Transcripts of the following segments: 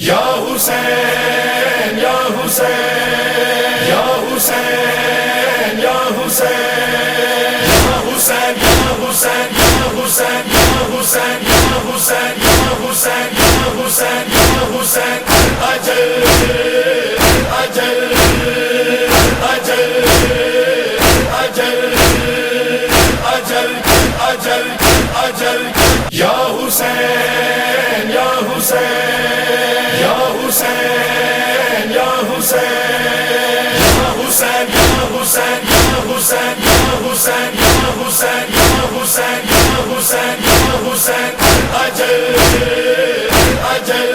یا حسین یا حسین یا حسین یا حسین یا حسین یا حسین یا حسین یا حسین یا حسین یا حسین یا حسین یا حسین اجل اجل اجل اجل اجل اجل اجل یا حسین یا حسین یا حسین یا حسین یا حسین یا حسین یا حسین یا حسین یا حسین یا حسین یا حسین یا حسین اجل اجل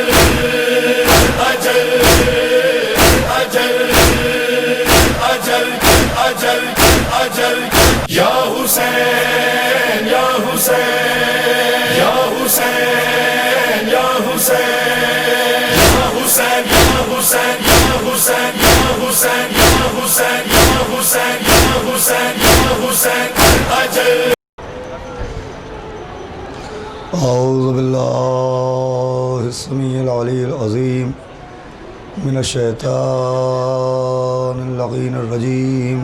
اجل اجل اجل اجل اجل یا حسین یا حسین یا حسین یا حسین یا حسین یا حسین یا حسین یا حسین یا حسین یا حسین یا حسین یا حسین اجل اعوذ باللہ السمیع العلی العظیم من الشیطان اللعین الرجیم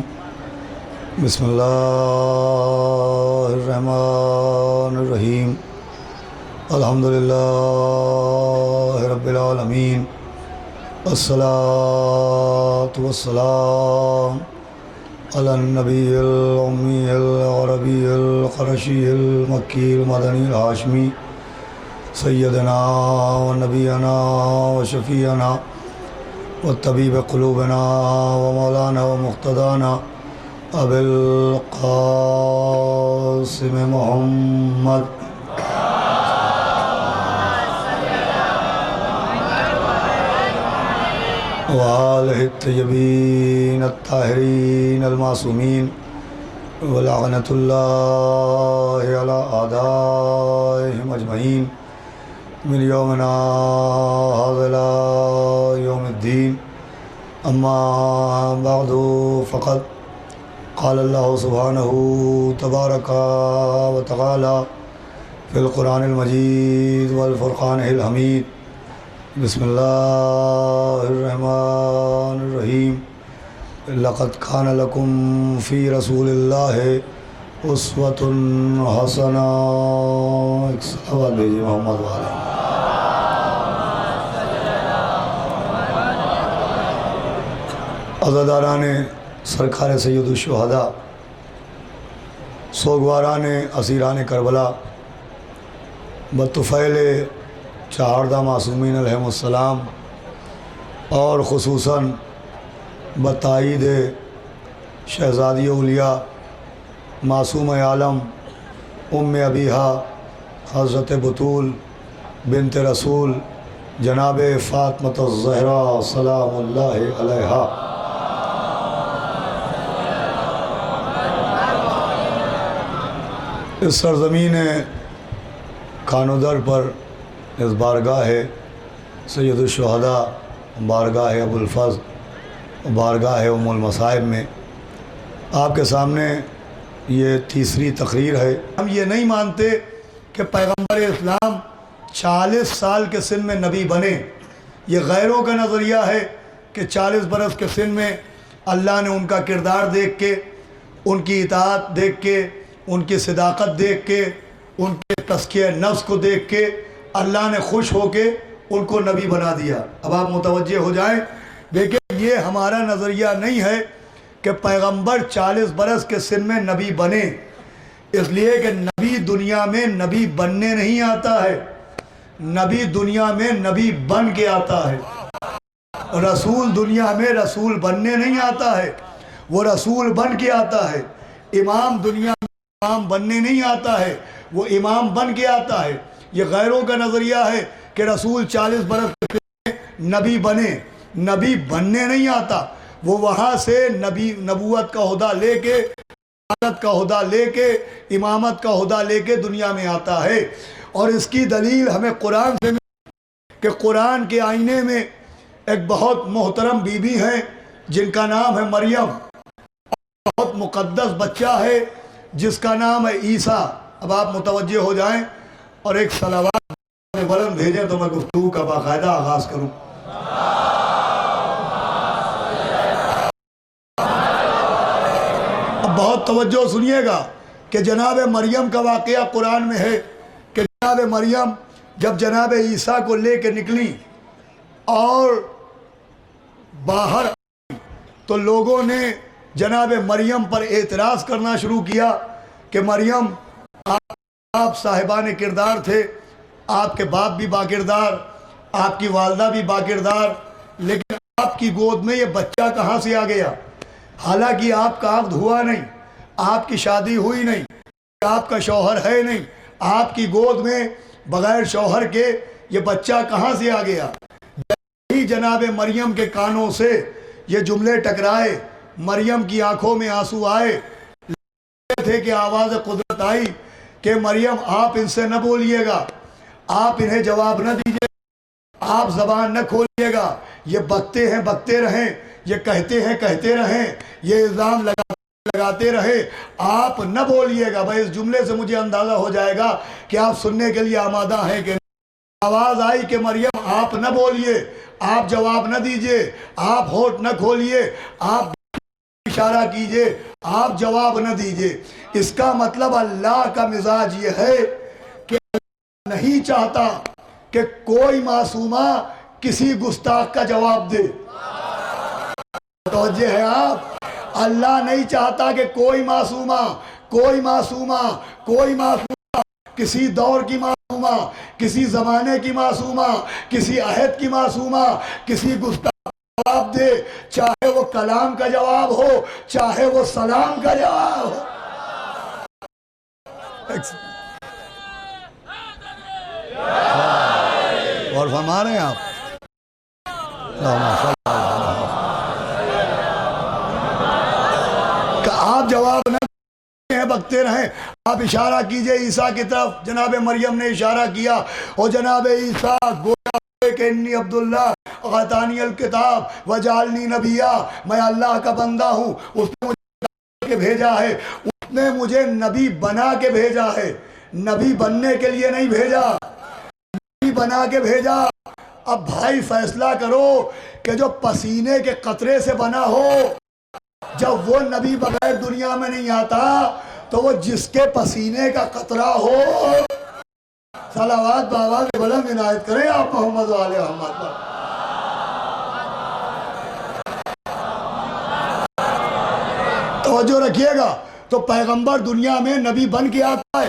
بسم اللہ الرحمن الرحیم الحمدللہ رب العالمین الصلاة والسلام علی النبی الامی العربی القرشی المکی المدنی الہاشمی سیدنا و نبینا و شفیعنا و طبیب قلوبنا و مولانا و مقتدانا ابی القاسم محمد وآلہ الطیبین الطاہرین المعصومین ولعنۃ اللہ علی اعدائہم اجمعین من یومنا ھذا الی یوم الدین اما بعد فقد قال اللہ سبحانہ تبارک و تعالی فی القرآن المجید والفرقان الحمید بسم اللہ الرحمن الرحیم لقد کان لکم فی رسول اللہ اسوۃ حسنہ ایک صلوات بھیجیے محمد والے عزاداران سرکار سید الشہداء سوگواران اسیران کربلا بطفیل چہاردہ معصومین علیہم السلام اور خصوصاً بتائید شہزادی اولیاء معصوم عالم ام ابیہا حضرت بطول بنت رسول جناب فاطمۃ الزہرا سلام اللہ علیہا اس سرزمین کانودر پر اس بارگاہ سید الشہداء بارگاہ ابو الفضل بارگاہ ام المصائب میں آپ کے سامنے یہ تیسری تقریر ہے۔ ہم یہ نہیں مانتے کہ پیغمبر اسلام 40 سال کے سن میں نبی بنے۔ یہ غیروں کا نظریہ ہے کہ 40 برس کے سن میں اللہ نے ان کا کردار دیکھ کے، ان کی اطاعت دیکھ کے، ان کی صداقت دیکھ کے، ان کے تزکیہ نفس کو دیکھ کے اللہ نے خوش ہو کے ان کو نبی بنا دیا۔ اب آپ متوجہ ہو جائیں، دیکھیں یہ ہمارا نظریہ نہیں ہے کہ پیغمبر 40 برس کے سن میں نبی بنے، اس لیے کہ نبی دنیا میں نبی بننے نہیں آتا ہے، نبی دنیا میں نبی بن کے آتا ہے۔ رسول دنیا میں رسول بننے نہیں آتا ہے، وہ رسول بن کے آتا ہے۔ امام دنیا میں امام بننے نہیں آتا ہے، وہ امام بن کے آتا ہے۔ یہ غیروں کا نظریہ ہے کہ رسول 40 برس کے نبی بنے، نبی بننے نہیں آتا، وہ وہاں سے نبوت کا عہدہ لے کے، رسالت کا عہدہ لے کے، امامت کا عہدہ لے کے دنیا میں آتا ہے۔ اور اس کی دلیل ہمیں قرآن سے کہ قرآن کے آئینے میں ایک بہت محترم بی بی ہیں جن کا نام ہے مریم، بہت مقدس بچہ ہے جس کا نام ہے عیسیٰ۔ اب آپ متوجہ ہو جائیں اور ایک صلوات بلند بھیجیں تو میں گفتگو کا باقاعدہ آغاز کروں. اب بہت توجہ سنیے گا کہ جناب مریم کا واقعہ قرآن میں ہے کہ جناب مریم جب جناب عیسیٰ کو لے کے نکلی اور باہر تو لوگوں نے جناب مریم پر اعتراض کرنا شروع کیا کہ مریم آپ صاحبان کردار تھے، آپ کے باپ بھی با کردار، آپ کی والدہ بھی با کردار، لیکن آپ کی گود میں یہ بچہ کہاں سے آ گیا؟ حالانکہ آپ کا عقد ہوا نہیں، آپ کی شادی ہوئی نہیں، آپ کا شوہر ہے نہیں، آپ کی گود میں بغیر شوہر کے یہ بچہ کہاں سے آ گیا؟ جناب مریم کے کانوں سے یہ جملے ٹکرائے، مریم کی آنکھوں میں آنسو آئے، تھے کہ آواز قدرت آئی کہ مریم آپ ان سے نہ بولیے گا، آپ انہیں جواب نہ دیجیے، آپ زبان نہ کھولیے گا، یہ بکتے ہیں بکتے رہیں، یہ کہتے ہیں کہتے رہیں، یہ الزام لگاتے رہے، آپ نہ بولیے گا. بھائی اس جملے سے مجھے اندازہ ہو جائے گا کہ آپ سننے کے لیے آمادہ ہیں کہ آواز آئی کہ مریم آپ نہ بولیے، آپ جواب نہ دیجیے، آپ ہونٹ نہ کھولیے، آپ اشارہ کیجئے، آپ جواب نہ دیجئے. اس کا مطلب اللہ کا مزاج یہ ہے کہ اللہ نہیں چاہتا کہ کوئی معصومہ کسی گستاخ کا جواب دے. توجہ ہے آپ؟ اللہ نہیں چاہتا کہ کوئی معصومہ کسی دور کی معصومہ، کسی زمانے کی معصومہ، کسی عہد کی معصومہ کسی گستاخ جواب دے، چاہے وہ کلام کا جواب ہو، چاہے وہ سلام کا جواب ہو. اور فرما رہے ہیں آپ کہ آپ جواب نہ بکتے رہیں، آپ اشارہ کیجئے عیسیٰ کی طرف. جناب مریم نے اشارہ کیا اور جناب عیسیٰ گویا کہ انی عبداللہ غاتانی الکتاب وجعلنی نبیہ، میں اللہ کا بندہ ہوں، اس نے مجھے بھیجا ہے، اس نے مجھے نبی بنا کے بھیجا ہے، نبی بننے کے لیے نہیں بھیجا، نبی بنا کے بھیجا. اب بھائی فیصلہ کرو کہ جو پسینے کے قطرے سے بنا ہو، جب وہ نبی بغیر دنیا میں نہیں آتا تو وہ جس کے پسینے کا قطرہ ہو. صلوات بآواز بلند عنایت کریں آپ محمد و آل محمد پر. توجہ رکھیے گا. تو پیغمبر دنیا میں نبی بن کے آتا ہے.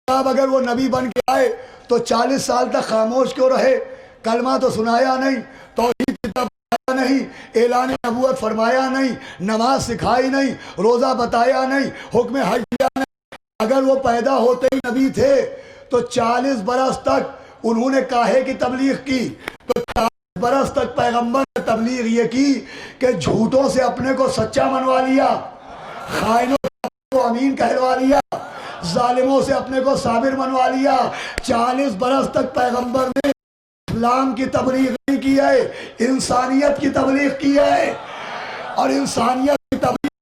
اب اگر وہ نبی بن کے آئے تو 40 سال تک خاموش کیوں رہے؟ کلمہ تو سنایا نہیں، توحید کی طرف بتایا نہیں، اعلان نبوت فرمایا نہیں، نماز سکھائی نہیں، روزہ بتایا نہیں، حکم حج دیا نہیں. اگر وہ پیدا ہوتے ہی نبی تھے تو 40 برس تک انہوں نے کاہے کی تبلیغ کی؟ تو 40 برس تک پیغمبر نے تبلیغ یہ کی کہ جھوٹوں سے اپنے کو سچا منوا لیا، خائنوں سے اپنے کو امین کہلوا لیا، ظالموں سے اپنے کو صابر منوا لیا. 40 برس تک پیغمبر نے اسلام کی تبلیغ نہیں کی ہے، انسانیت کی تبلیغ کی ہے. اور انسانیت کی تبلیغ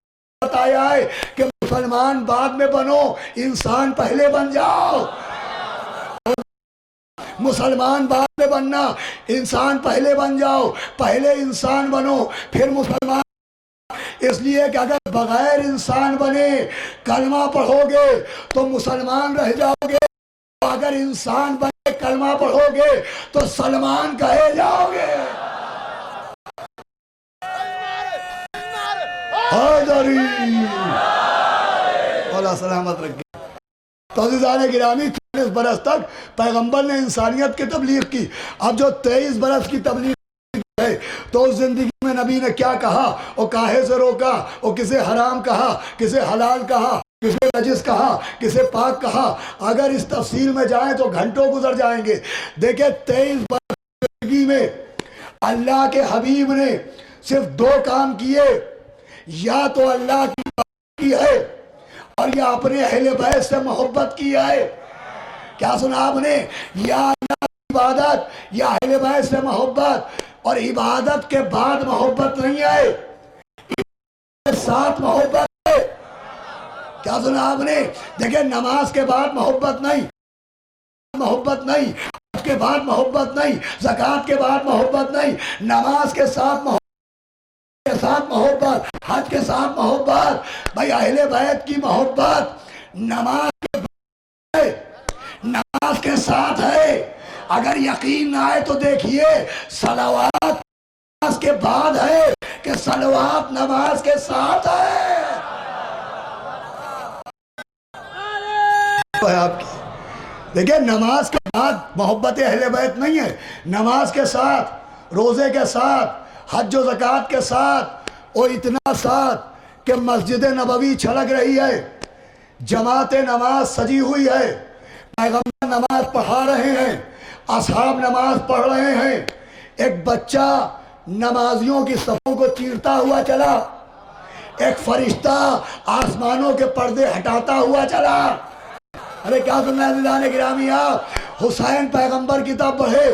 بتایا ہے کہ مسلمان بعد میں بنو، انسان پہلے بن جاؤ. مسلمان بعد میں بننا، انسان پہلے بن جاؤ. پہلے انسان بنو پھر مسلمان. اس لیے کہ اگر بغیر انسان بنے کلمہ پڑھو گے تو مسلمان رہ جاؤ گے، اگر انسان بنے کلمہ پڑھو گے تو سلمان کہے جاؤ گے. حاضری اللہ سلامت رکھے. تو عزیزان گرامی 40 برس تک پیغمبر نے انسانیت کی تبلیغ کی. اب جو 23 برس کی تبلیغ ہے تو اس زندگی میں نبی نے کیا کہا؟ وہ کاہے سے روکا، وہ کسے حرام کہا، کسے حلال کہا، کسے نجس کہا، کسے پاک کہا. اگر اس تفصیل میں جائیں تو گھنٹوں گزر جائیں گے. دیکھیں 23 برس کی زندگی میں اللہ کے حبیب نے صرف 2 کام کیے، یا تو اللہ کی عبادت کی ہے اور یا اپنے اہل بیت سے محبت کی ہے. کیا سنا آپ نے؟ یا اللہ کی عبادت یا اہل بیت سے محبت. اور عبادت کے بعد محبت نہیں ہے، عبادت کے ساتھ محبت ہے. کیا سنا آپ نے؟ دیکھیں نماز کے بعد محبت نہیں، حج کے بعد محبت نہیں، زکوٰۃ کے بعد محبت نہیں، نماز کے ساتھ محبت، حج کے ساتھ محبت، بھائی اہل بیت کی محبت نماز کے ساتھ ہے۔ اگر یقین نہ آئے تو دیکھیے صلوات نماز کے بعد ہے کہ صلوات نماز کے ساتھ ہے۔ آپ کی دیکھیں نماز کے بعد محبت اہل بیت نہیں ہے، نماز کے ساتھ، روزے کے ساتھ، حج و زکوٰۃ کے ساتھ، اور اتنا ساتھ کہ مسجد نبوی چھلک رہی ہے، جماعت نماز سجی ہوئی ہے، پیغمبر نماز پڑھا رہے ہیں، اصحاب نماز پڑھ رہے ہیں، ایک بچہ نمازیوں کی صفوں کو چیرتا ہوا چلا، ایک فرشتہ آسمانوں کے پردے ہٹاتا ہوا چلا۔ ارے کیا سننا ہے عزیزان گرامی آپ؟ حسین پیغمبر کی طرف بڑھے،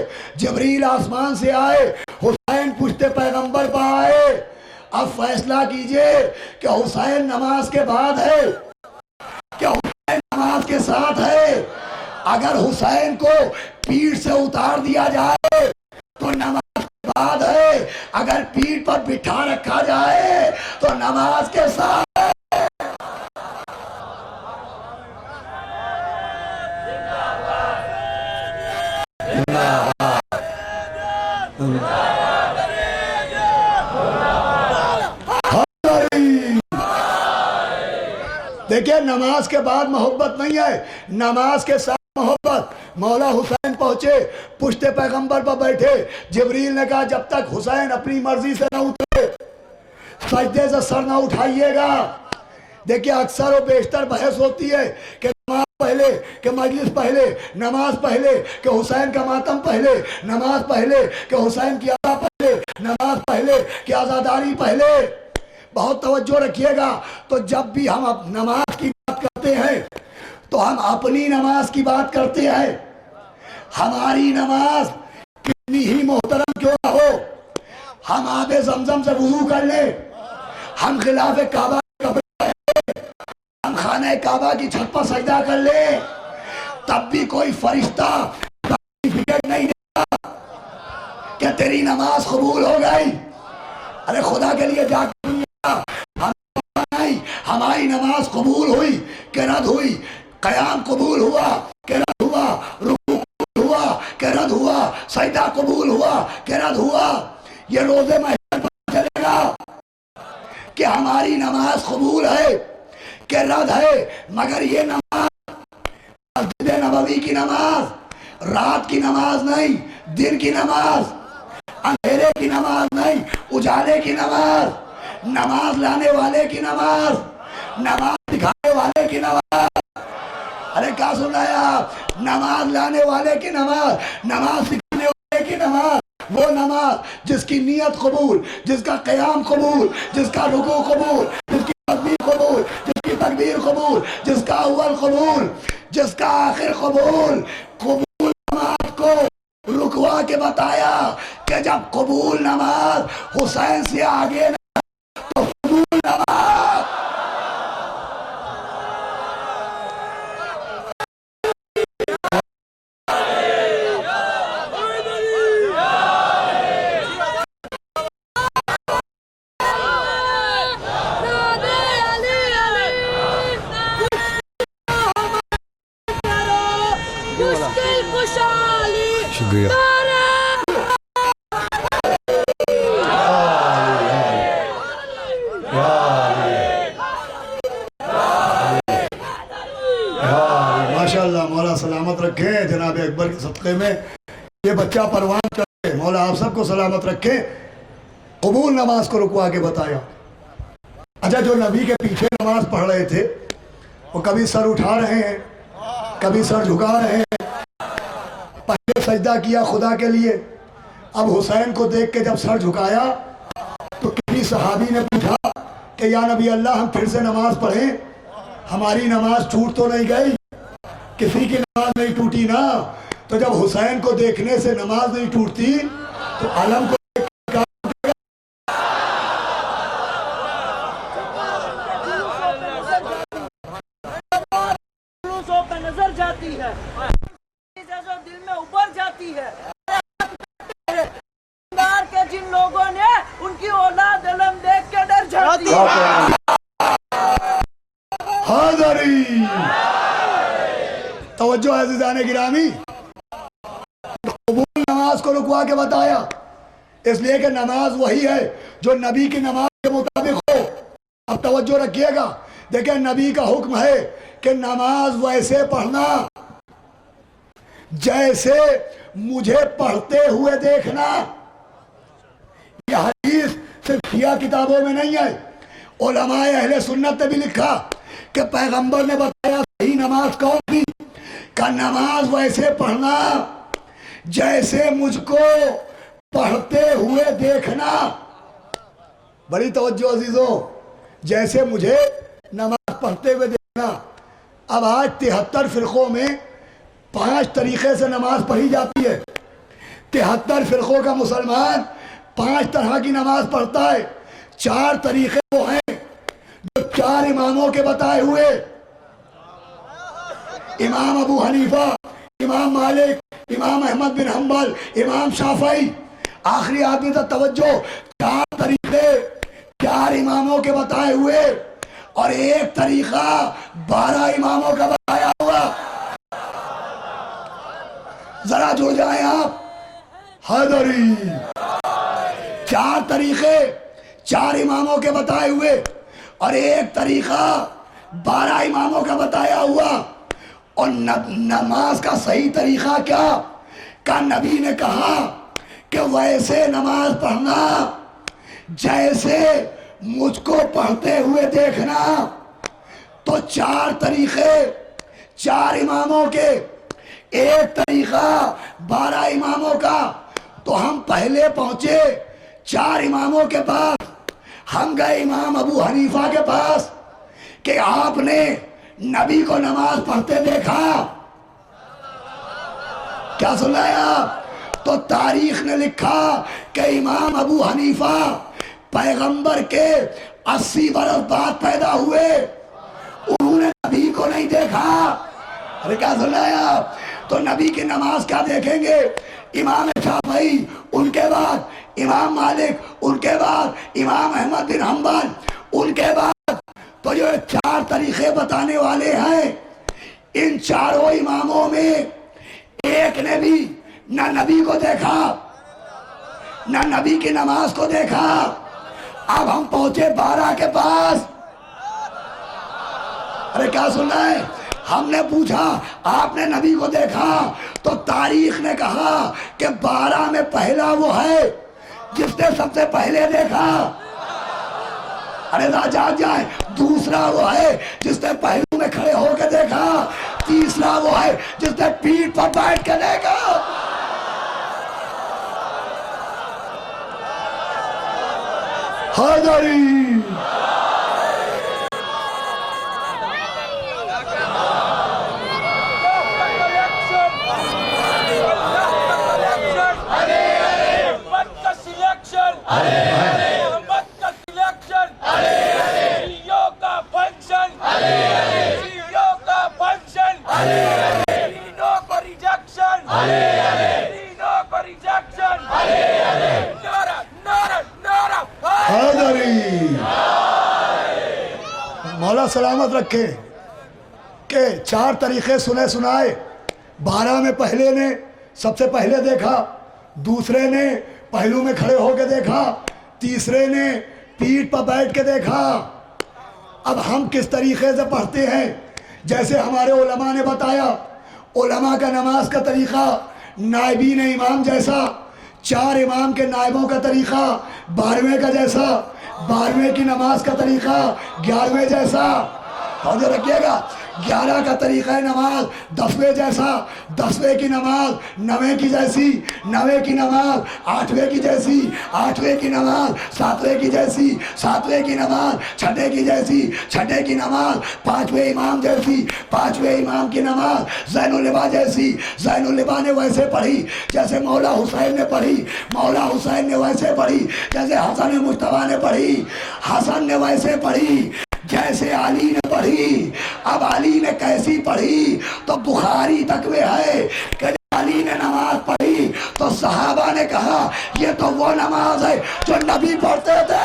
جبریل آسمان سے آئے، حسین پشتے پیغمبر پر آئے۔ اب فیصلہ کیجئے کہ حسین نماز کے بعد ہے کہ حسین نماز کے ساتھ ہے۔ اگر حسین کو پیٹھ سے اتار دیا جائے تو نماز کے بعد ہے، اگر پیٹھ پر بٹھا رکھا جائے تو نماز کے ساتھ ہے۔ دیکھیں نماز کے بعد محبت نہیں ہے، نماز کے ساتھ محبت۔ مولا حسین پہنچے، پشت پیغمبر پر بیٹھے، جبریل نے کہا جب تک حسین اپنی مرضی سے نہ اٹھے سجدے سے سر نہ اٹھائیے گا۔ دیکھیں اکثر و بیشتر بحث ہوتی ہے کہ نماز پہلے، کہ مجلس پہلے، نماز پہلے، کہ حسین کا ماتم پہلے، نماز پہلے، کہ حسین کی عزا پہلے، نماز پہلے، کہ عزاداری پہلے۔ بہت توجہ رکھیے گا۔ تو جب بھی ہم نماز کی بات کرتے ہیں تو ہم اپنی نماز کی بات کرتے ہیں۔ ہماری نماز کتنی ہی محترم کیوں نہ ہو، ہم آب زمزم سے وضو کر لیں، ہم خلاف کعبہ ہم خانہ کعبہ کی چھت پر سجدہ کر لیں، تب بھی کوئی فرشتہ سرٹیفکیٹ نہیں دیتا کہ تیری نماز قبول ہو گئی۔ ارے خدا کے لیے جا ہماری نماز قبول ہوئی کہ رد ہوئی، قیام قبول ہوا کہ رد ہوا، رکوع قبول ہوا کہ رد ہوا، سجدہ قبول ہوا کہ رد ہوا۔ یہ روزے محشر پر چلے گا کہ ہماری نماز قبول ہے کہ رد ہے۔ مگر یہ نماز مسجد نبوی کی نماز، رات کی نماز نہیں، دن کی نماز، اندھیرے کی نماز نہیں، اجالے کی نماز، نماز لانے والے کی نماز، نماز دکھانے والے کی نماز۔ ارے کیا سن رہے ہیں آپ؟ نماز لانے والے کی نماز، نماز دکھانے والے کی نماز، وہ نماز جس کی نیت قبول، جس کا قیام قبول، جس کا رکوع قبول، جس کی تسبیح قبول، جس کی تکبیر قبول، جس کا اول قبول، جس کا آخر قبول۔ قبول نماز کو رکوا کے بتایا کہ جب قبول نماز حسین سے آگے نہ تو قبول نماز۔ شکریہ۔ ماشاءاللہ، مولا سلامت رکھے جناب اکبر کے صدقے میں یہ بچہ پروان چڑھے، مولا آپ سب کو سلامت رکھے۔ قبول نماز کو رکوا کے بتایا۔ اچھا، جو نبی کے پیچھے نماز پڑھ رہے تھے وہ کبھی سر اٹھا رہے ہیں، کبھی سر جھکا رہے ہیں۔ پہلے سجدہ کیا خدا کے لیے، اب حسین کو دیکھ کے جب سر جھکایا تو کسی صحابی نے پوچھا کہ یا نبی اللہ ہم پھر سے نماز پڑھیں، ہماری نماز ٹوٹ تو نہیں گئی؟ کسی کی نماز نہیں ٹوٹی نا۔ تو جب حسین کو دیکھنے سے نماز نہیں ٹوٹتی تو علم کو نظر جاتی ہے، دل میں ابھر جاتی جاتی ہے. کے جن لوگوں نے ان کی اولاد علم دیکھ کے ڈر جاتی ہے. حاضری توجہ عزیزان گرامی، قبول نماز کو رکوا کے بتایا اس لیے کہ نماز وہی ہے جو نبی کی نماز کے مطابق ہو. اب توجہ رکھیے گا، دیکھیں نبی کا حکم ہے کہ نماز ویسے پڑھنا جیسے مجھے پڑھتے ہوئے دیکھنا. یہ حدیث صرف شیعہ کتابوں میں نہیں ہے، علماء اہل سنت نے بھی لکھا کہ پیغمبر نے بتایا صحیح نماز کون تھی، کہ نماز ویسے پڑھنا جیسے مجھ کو پڑھتے ہوئے دیکھنا. بڑی توجہ عزیزوں، جیسے مجھے نماز پڑھتے ہوئے دیکھنا. اب آج 73 فرقوں میں 5 طریقے سے نماز پڑھی جاتی ہے. 73 فرقوں کا مسلمان 5 طرح کی نماز پڑھتا ہے. 4 طریقے وہ ہیں جو 4 اماموں کے بتائے ہوئے، امام ابو حنیفہ، امام مالک، امام احمد بن حنبل، امام شافعی. آخری آدمی تک توجہ، 4 طریقے 4 اماموں کے بتائے ہوئے اور 1 طریقہ 12 اماموں کا بتایا ہوا. ذرا جڑ جائیں آپ. حاضری 4 طریقے 4 اماموں کے بتائے ہوئے اور 1 طریقہ 12 اماموں کا بتایا ہوا. اور نماز کا صحیح طریقہ کیا؟ کہ نبی نے کہا کہ ویسے نماز پڑھنا جیسے مجھ کو پڑھتے ہوئے دیکھنا. تو 4 طریقے 4 اماموں کے، 1 طریقہ 12 اماموں کا. تو ہم پہلے پہنچے 4 اماموں کے پاس. ہم گئے امام ابو حنیفہ کے پاس کہ آپ نے نبی کو نماز پڑھتے دیکھا؟ کیا سنا ہے آپ؟ تو تاریخ نے لکھا کہ امام ابو حنیفہ پیغمبر کے 80 برس بعد پیدا ہوئے، انہوں نے نبی کو نہیں دیکھا. ارے کیا سنا ہے آپ؟ تو نبی کی نماز کیا دیکھیں گے؟ امام شافعی، ان کے بعد امام مالک، ان کے بعد امام احمد بن حنبل، ان کے بعد تو جو 4 طریقے بتانے والے ہیں، ان 4 اماموں میں ایک نے بھی نہ نبی کو دیکھا نہ نبی کی نماز کو دیکھا. اب ہم پہنچے 12 کے پاس. ارے کیا سننا ہے؟ ہم نے پوچھا آپ نے نبی کو دیکھا؟ تو تاریخ نے کہا کہ 12 میں پہلا وہ ہے جس نے سب سے پہلے دیکھا. ارے جاگ جائیں. دوسرا وہ ہے جس نے پہلو میں کھڑے ہو کے دیکھا. تیسرا وہ ہے جس نے پیٹھ پر بیٹھ کے دیکھا. حاضری مولا سلامت رکھے کہ 4 طریقے سنائے. 12 میں پہلے نے سب سے پہلے دیکھا، دوسرے نے پہلو میں کھڑے ہو کے دیکھا، تیسرے نے پیٹھ پر بیٹھ کے دیکھا. اب ہم کس طریقے سے پڑھتے ہیں؟ جیسے ہمارے علماء نے بتایا. علماء کا نماز کا طریقہ نائبین امام جیسا، 4 امام کے نائبوں کا طریقہ 12ویں کا جیسا، 12ویں کی نماز کا طریقہ 11ویں جیسا. توجہ رکھیے گا. 11 کا طریقہ نماز 10ویں جیسا، 10ویں کی نماز 9ویں کی جیسی، 9ویں کی نماز 8ویں کی جیسی، 8ویں کی نماز 7ویں کی جیسی، 7ویں کی نماز 6ٹھے کی جیسی، 6ٹھے کی نماز 5ویں امام جیسی، 5ویں امام کی نماز زین العبا جیسی. زین العبا نے ویسے پڑھی جیسے مولا حسین نے پڑھی، مولا حسین نے ویسے پڑھی جیسے حسن مجتبیٰ نے پڑھی، حسن نے ویسے پڑھی جیسے علی نے پڑھی. اب علی نے کیسی پڑھی؟ تو بخاری تک میں ہے کہ علی نے نماز پڑھی نے کہا یہ تو وہ نماز ہے جو نبی پڑھتے تھے.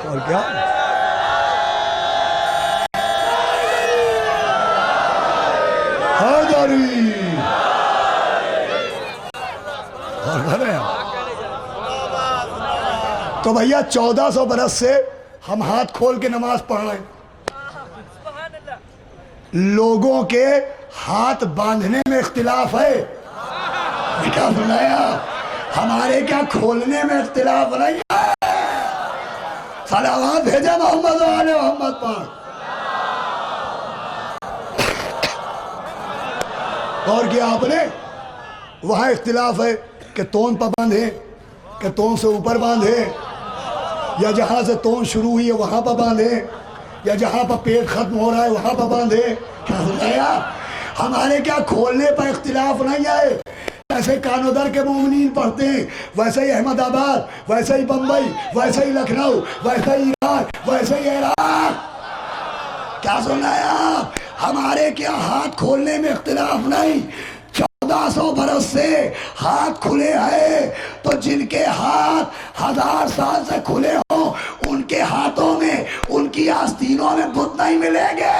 اور کیا حیدری اور بھر ہیں. تو بھیا 1400 برس سے ہم ہاتھ کھول کے نماز پڑھ رہے ہیں. لوگوں کے ہاتھ باندھنے میں اختلاف ہے. کیا سنایا؟ ہمارے کیا کھولنے میں اختلاف نہیں ہے. صلوات بھیجے محمد و آل محمد پر. اور کیا آپ نے وہاں اختلاف ہے کہ تون پر باندھے کہ تون سے اوپر باندھے, یا جہاں سے تون شروع ہوئی ہے وہاں پر باندھے, یا جہاں پر پیٹ ختم ہو رہا ہے وہاں پر باندھے. کیا سنایا؟ ہمارے کیا کھولنے پر اختلاف نہیں ہے. ایسے کانودر کے مومنین پڑھتے ہیں, ویسے ہی احمد آباد, ویسے ہی بمبئی, ویسے ہی لکھنؤ, ویسے ہی ایران, ویسے ہی عراق. کیا سنایا؟ ہمارے کیا ہاتھ کھولنے میں اختلاف نہیں. 1400 برس سے ہاتھ کھلے ہیں, تو جن کے ہاتھ 1000 سال سے کھلے ہوں ان کے ہاتھوں میں, ان کی آستینوں میں بت نہیں ملیں گے.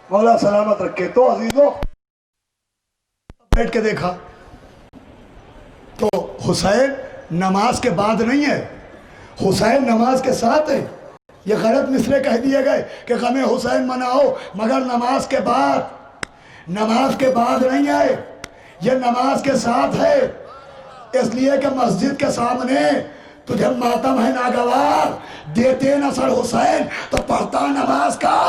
مولا سلامت رکھے. تو عزیزوں بیٹھ کے دیکھا تو حسین نماز کے بعد نہیں ہے, حسین نماز کے ساتھ ہے. یہ غلط مصرے کہہ دیے گئے کہ غم حسین مناؤ مگر نماز کے بعد. نماز کے بعد نہیں ہے, یہ نماز کے ساتھ ہے. اس لیے کہ مسجد کے سامنے تجھے ماتم ہے ناگوار, دیتے نہ سر حسین تو پڑھتا نماز کا.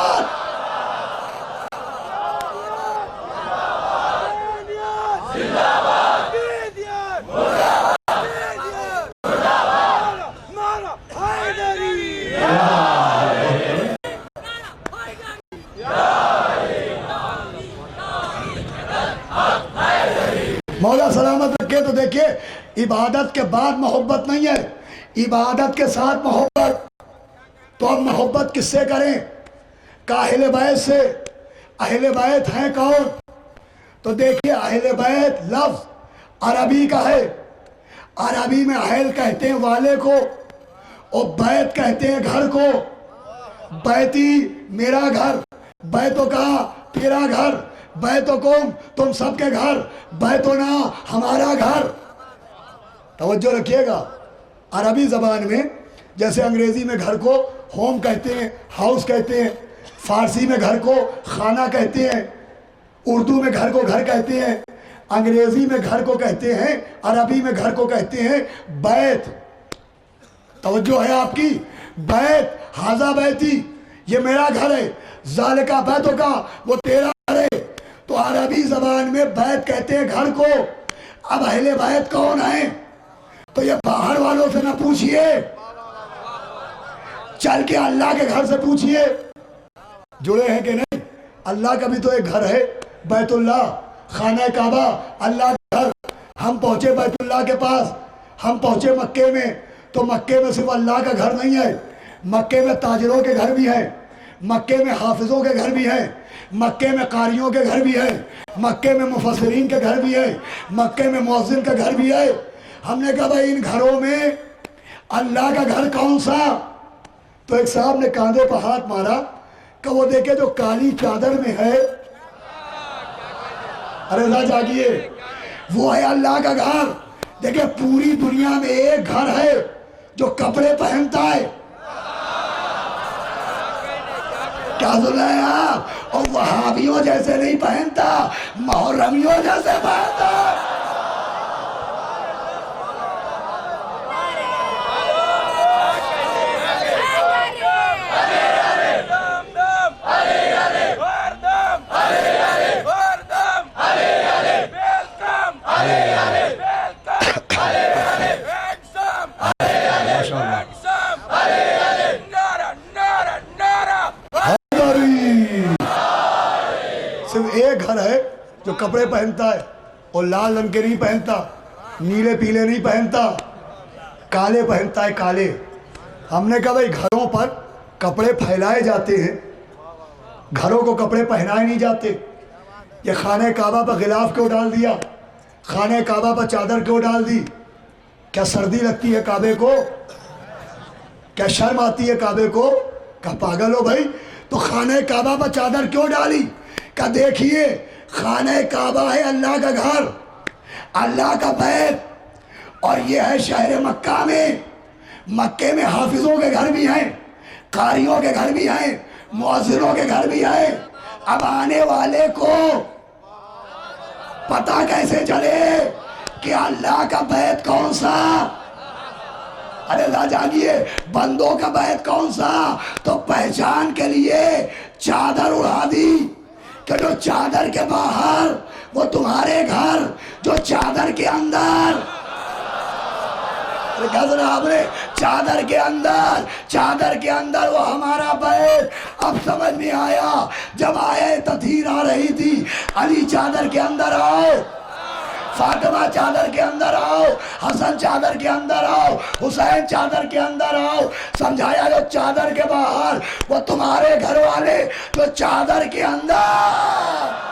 مولا سلامت رکھے. تو دیکھیے عبادت کے بعد محبت نہیں ہے, عبادت کے ساتھ محبت. تو اب محبت کس سے کریں؟ اہل بیت سے. اہل بیت ہیں کون؟ تو دیکھیے اہل بیت لفظ عربی کا ہے. عربی میں اہل کہتے ہیں والے کو, اور بیت کہتے ہیں گھر کو. بیتی میرا گھر, بیتوں کا تیرا گھر, بیتکم تم سب کے گھر, بیتنا ہمارا گھر. توجہ رکھیے گا. عربی زبان میں جیسے انگریزی میں گھر کو ہوم کہتے ہیں, ہاؤس کہتے ہیں, فارسی میں گھر کو خانہ کہتے ہیں, اردو میں گھر کو گھر کہتے ہیں, انگریزی میں گھر کو کہتے ہیں, عربی میں گھر کو کہتے ہیں بیت. توجہ ہے آپ کی؟ بیت ھذا بیتی, یہ میرا گھر ہے. ذالکا بیتوں کا, وہ تیرا گھر ہے. تو عربی زبان میں بیت کہتے ہیں گھر کو. اب اہل بیت کون ہیں؟ تو یہ باہر والوں سے نہ پوچھئے, چل کے اللہ کے گھر سے پوچھئے جڑے ہیں کہ نہیں. اللہ کا بھی تو ایک گھر ہے, بیت اللہ, خانہ کعبہ, اللہ کا گھر. ہم پہنچے بیت اللہ کے پاس, ہم پہنچے مکے میں, تو مکے میں صرف اللہ کا گھر نہیں ہے, مکے میں تاجروں کے گھر بھی ہیں, مکے میں حافظوں کے گھر بھی ہیں, مکے میں قاریوں کے گھر بھی ہیں, مکے میں مفسرین کے گھر بھی ہیں, مکے میں مؤذن کا گھر بھی ہے. ہم نے کہا بھائی ان گھروں میں اللہ کا گھر کون سا؟ تو ایک صاحب نے کاندھے پر ہاتھ مارا کہ وہ دیکھے جو کالی چادر میں ہے, ارے ذرا جاگیے, وہ ہے اللہ کا گھر. دیکھیں پوری دنیا میں ایک گھر ہے جو کپڑے پہنتا ہے. کیا سن رہے ہیں آپ؟ اور وہابیوں جیسے نہیں پہنتا, محرمیوں جیسے پہنتا. صرف ایک گھر ہے جو کپڑے پہنتا ہے اور لال رنگ کے نہیں پہنتا، نیلے پیلے نہیں پہنتا، کالے پہنتا ہے، کالے۔ ہم نے کہا بھائی گھروں پر کپڑے پھیلائے جاتے ہیں، گھروں کو کپڑے پہنائے نہیں جاتے۔ یہ خانہ کعبہ پر غلاف کیوں ڈال دیا؟ خانہ کعبہ پر چادر کیوں ڈال دی؟ کیا سردی لگتی ہے کعبے کو؟ کیا شرم آتی ہے کعبے کو؟ کہا پاگل ہو بھائی، تو خانہ کعبہ پر چادر کیوں ڈالی؟ کہا دیکھیے خانہ کعبہ ہے اللہ کا گھر، اللہ کا بیت، اور یہ ہے شہر مکہ میں۔ مکے میں حافظوں کے گھر بھی ہیں، قاریوں کے گھر بھی ہیں، مؤذنوں کے گھر بھی ہیں۔ اب آنے والے کو پتہ کیسے چلے کہ اللہ کا بیت کون سا؟ ارے اللہ جانیے بندوں کا بیت کون سا؟ تو پہچان کے لیے چادر اڑا دی کہ جو چادر کے باہر وہ تمہارے گھر، جو چادر کے اندر آپ نے چادر کے اندر وہ ہمارا بیت۔ اب سمجھ میں آیا جب آئے تطہیر آ رہی تھی، علی چادر کے اندر آؤ، فاطمہ چادر کے اندر آؤ، حسن چادر کے اندر آؤ، حسین چادر کے اندر آؤ، سمجھایا جو چادر کے باہر وہ تمہارے گھر والے، جو چادر کے اندر۔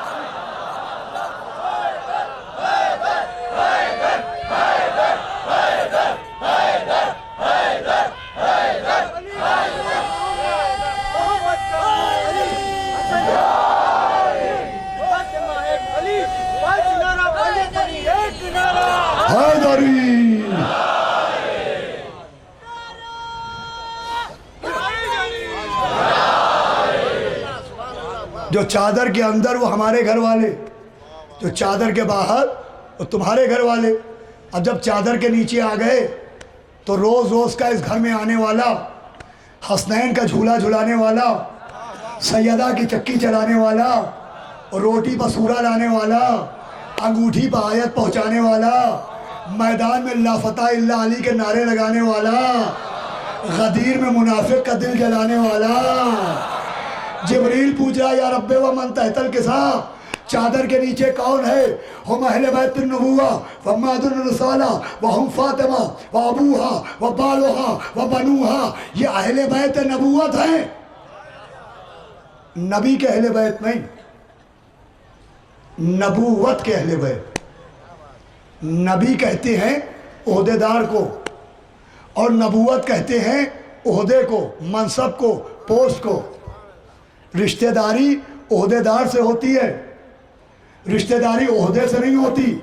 جو چادر کے اندر وہ ہمارے گھر والے، جو چادر کے باہر وہ تمہارے گھر والے۔ اب جب چادر کے نیچے آ گئے تو روز روز کا اس گھر میں آنے والا، حسنین کا جھولا جھلانے والا، سیدہ کی چکی چلانے والا، روٹی پر سورہ لانے والا، انگوٹھی پر آیت پہنچانے والا، میدان میں لا فتح الا علی کے نعرے لگانے والا، غدیر میں منافق کا دل جلانے والا۔ جبریل پوچھ رہا یا رب و من تحت الکسا، چادر کے نیچے کون ہے؟ ہم اہل بیت النبوہ وماد الرسالہ وہم فاطمہ وابوہا وبالوہا وبنوہا، یہ اہل بیت نبوت ہیں، نبی کے اہل بیت نہیں، نبوت کے اہل بیت۔ نبی کہتے ہیں عہدیدار کو، اور نبوت کہتے ہیں عہدے کو، منصب کو، پوسٹ کو۔ رشتہ داری عہدیدار سے ہوتی ہے، رشتہ داری عہدے سے نہیں ہوتی۔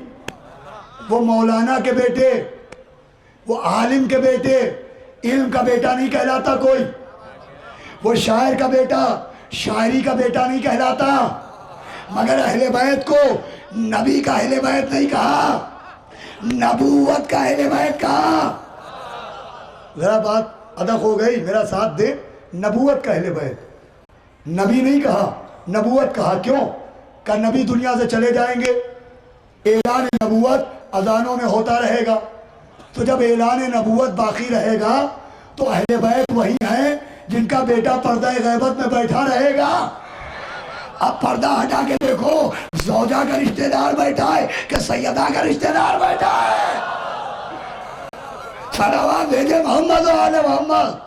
وہ مولانا کے بیٹے، وہ عالم کے بیٹے، علم کا بیٹا نہیں کہلاتا کوئی۔ وہ شاعر کا بیٹا شاعری کا بیٹا نہیں کہلاتا۔ مگر اہل بیت کو نبی کا اہل بیت نہیں کہا، نبوت کا اہل بیت کہا۔ ذرا بات ادق ہو گئی، میرا ساتھ دے۔ نبوت کا اہل بیت، نبی نہیں کہا، نبوت کہا۔ کیوں؟ کہ نبی دنیا سے چلے جائیں گے، اعلان نبوت اذانوں میں ہوتا رہے گا، تو جب اعلان نبوت باقی رہے گا تو اہل بیت وہی ہیں جن کا بیٹا پردہ غیبت میں بیٹھا رہے گا۔ اب پردہ ہٹا کے دیکھو، زوجہ کا رشتہ دار بیٹھا ہے کہ سیدہ کا رشتہ دار بیٹھا ہے؟ صلوات بھیجے محمد و آل محمد۔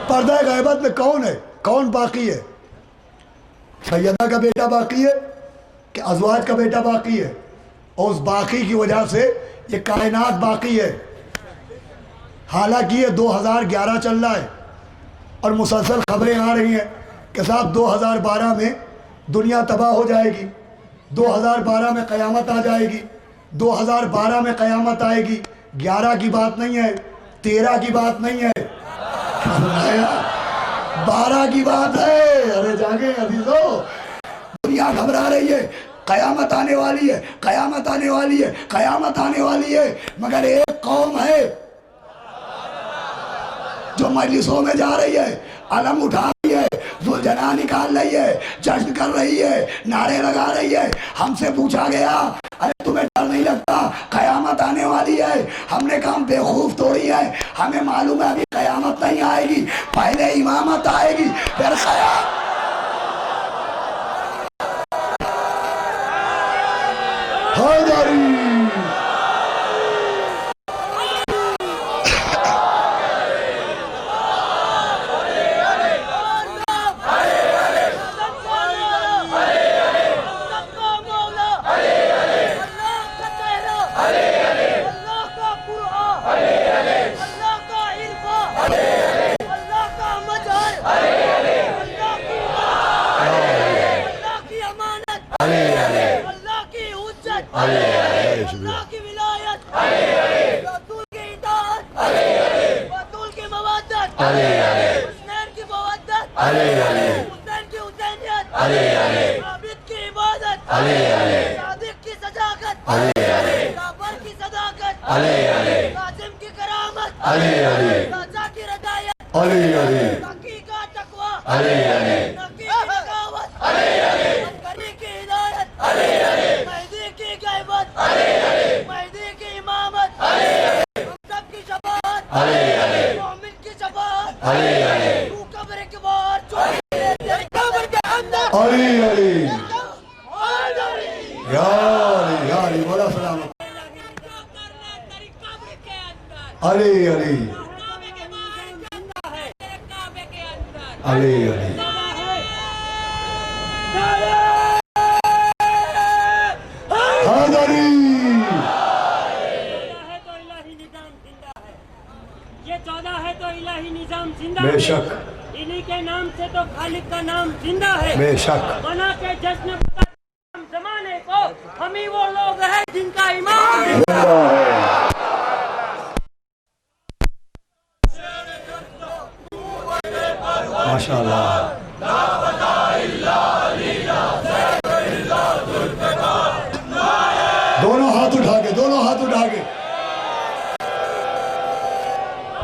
پردہ غیبت میں کون ہے؟ کون باقی ہے؟ سیدہ کا بیٹا باقی ہے کہ ازواج کا بیٹا باقی ہے؟ اور اس باقی کی وجہ سے یہ کائنات باقی ہے۔ حالانکہ یہ 2011 چل رہا ہے اور مسلسل خبریں آ رہی ہیں کہ صاحب 2012 میں دنیا تباہ ہو جائے گی، 2012 میں قیامت آ جائے گی، 2012 میں قیامت آئے گی۔ 11 کی بات نہیں ہے، 13 کی بات نہیں ہے، 12 کی بات ہے۔ ارے جاگے عزیزو، دنیا گھبرا رہی ہے، قیامت آنے والی ہے، قیامت آنے والی ہے، قیامت آنے والی ہے۔ مگر ایک قوم ہے جو مجلسوں میں جا رہی ہے، علم اٹھا رہی ہے، ذوالجلال نکال رہی ہے، جشن کر رہی ہے، نعرے لگا رہی ہے۔ ہم سے پوچھا گیا ارے تمہیں ڈر نہیں لگتا قیامت آنے والی ہے؟ ہم نے کہا ہم بیوقوف تھوڑی ہیں، ہمیں معلوم ہے ابھی قیامت نہیں آئے گی، پہلے امامت آئے گی پھر قیامت۔ حیدری اللہ کی ولایت، رسول کی اطاعت، رسول کی مودت، حسین کی مودت، حسین کی حسینیت، عابد کی عبادت، صادق کی صداقت، جعفر کی صداقت، قاسم کی کرامت، راجہ کی رضایت، تقی کا تقوی، نقی کی نقاوت، عسکری کی ہدایت، مہدی کی غیبت، مہدی کی امامت، ہم سب کی شفاعت، مومن کی شفاعت، تو قبر کے باہر قبر کے اندر علی علی یا علی یا علی مولا سلامت علی علی علی علی حیدری یہ 14 ہے تو الہی نظام زندہ بے ہے، شک انہی کے نام سے تو خالق کا نام زندہ ہے، بے شک بنا کے جشن زمانے کو ہم ہی وہ لوگ ہیں جن کا امام زندہ ہے۔ ماشاءاللہ دونوں ہاتھ اٹھا کے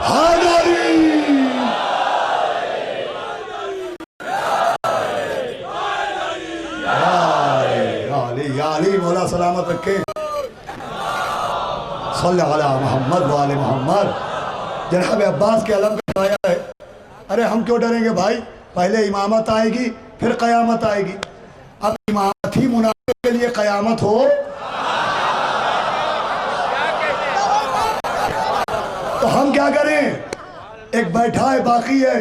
حیدری یا علی مولا سلامت رکھے، صلی علی محمد وآل محمد۔ جناب عباس کے علم کا آیا ہے، ارے ہم کیوں ڈریں گے بھائی، پہلے امامت آئے گی پھر قیامت آئے گی، اب امامت ہی منافق کے لیے قیامت ہو تو ہم کیا کریں؟ ایک بیٹھا ہے باقی ہے،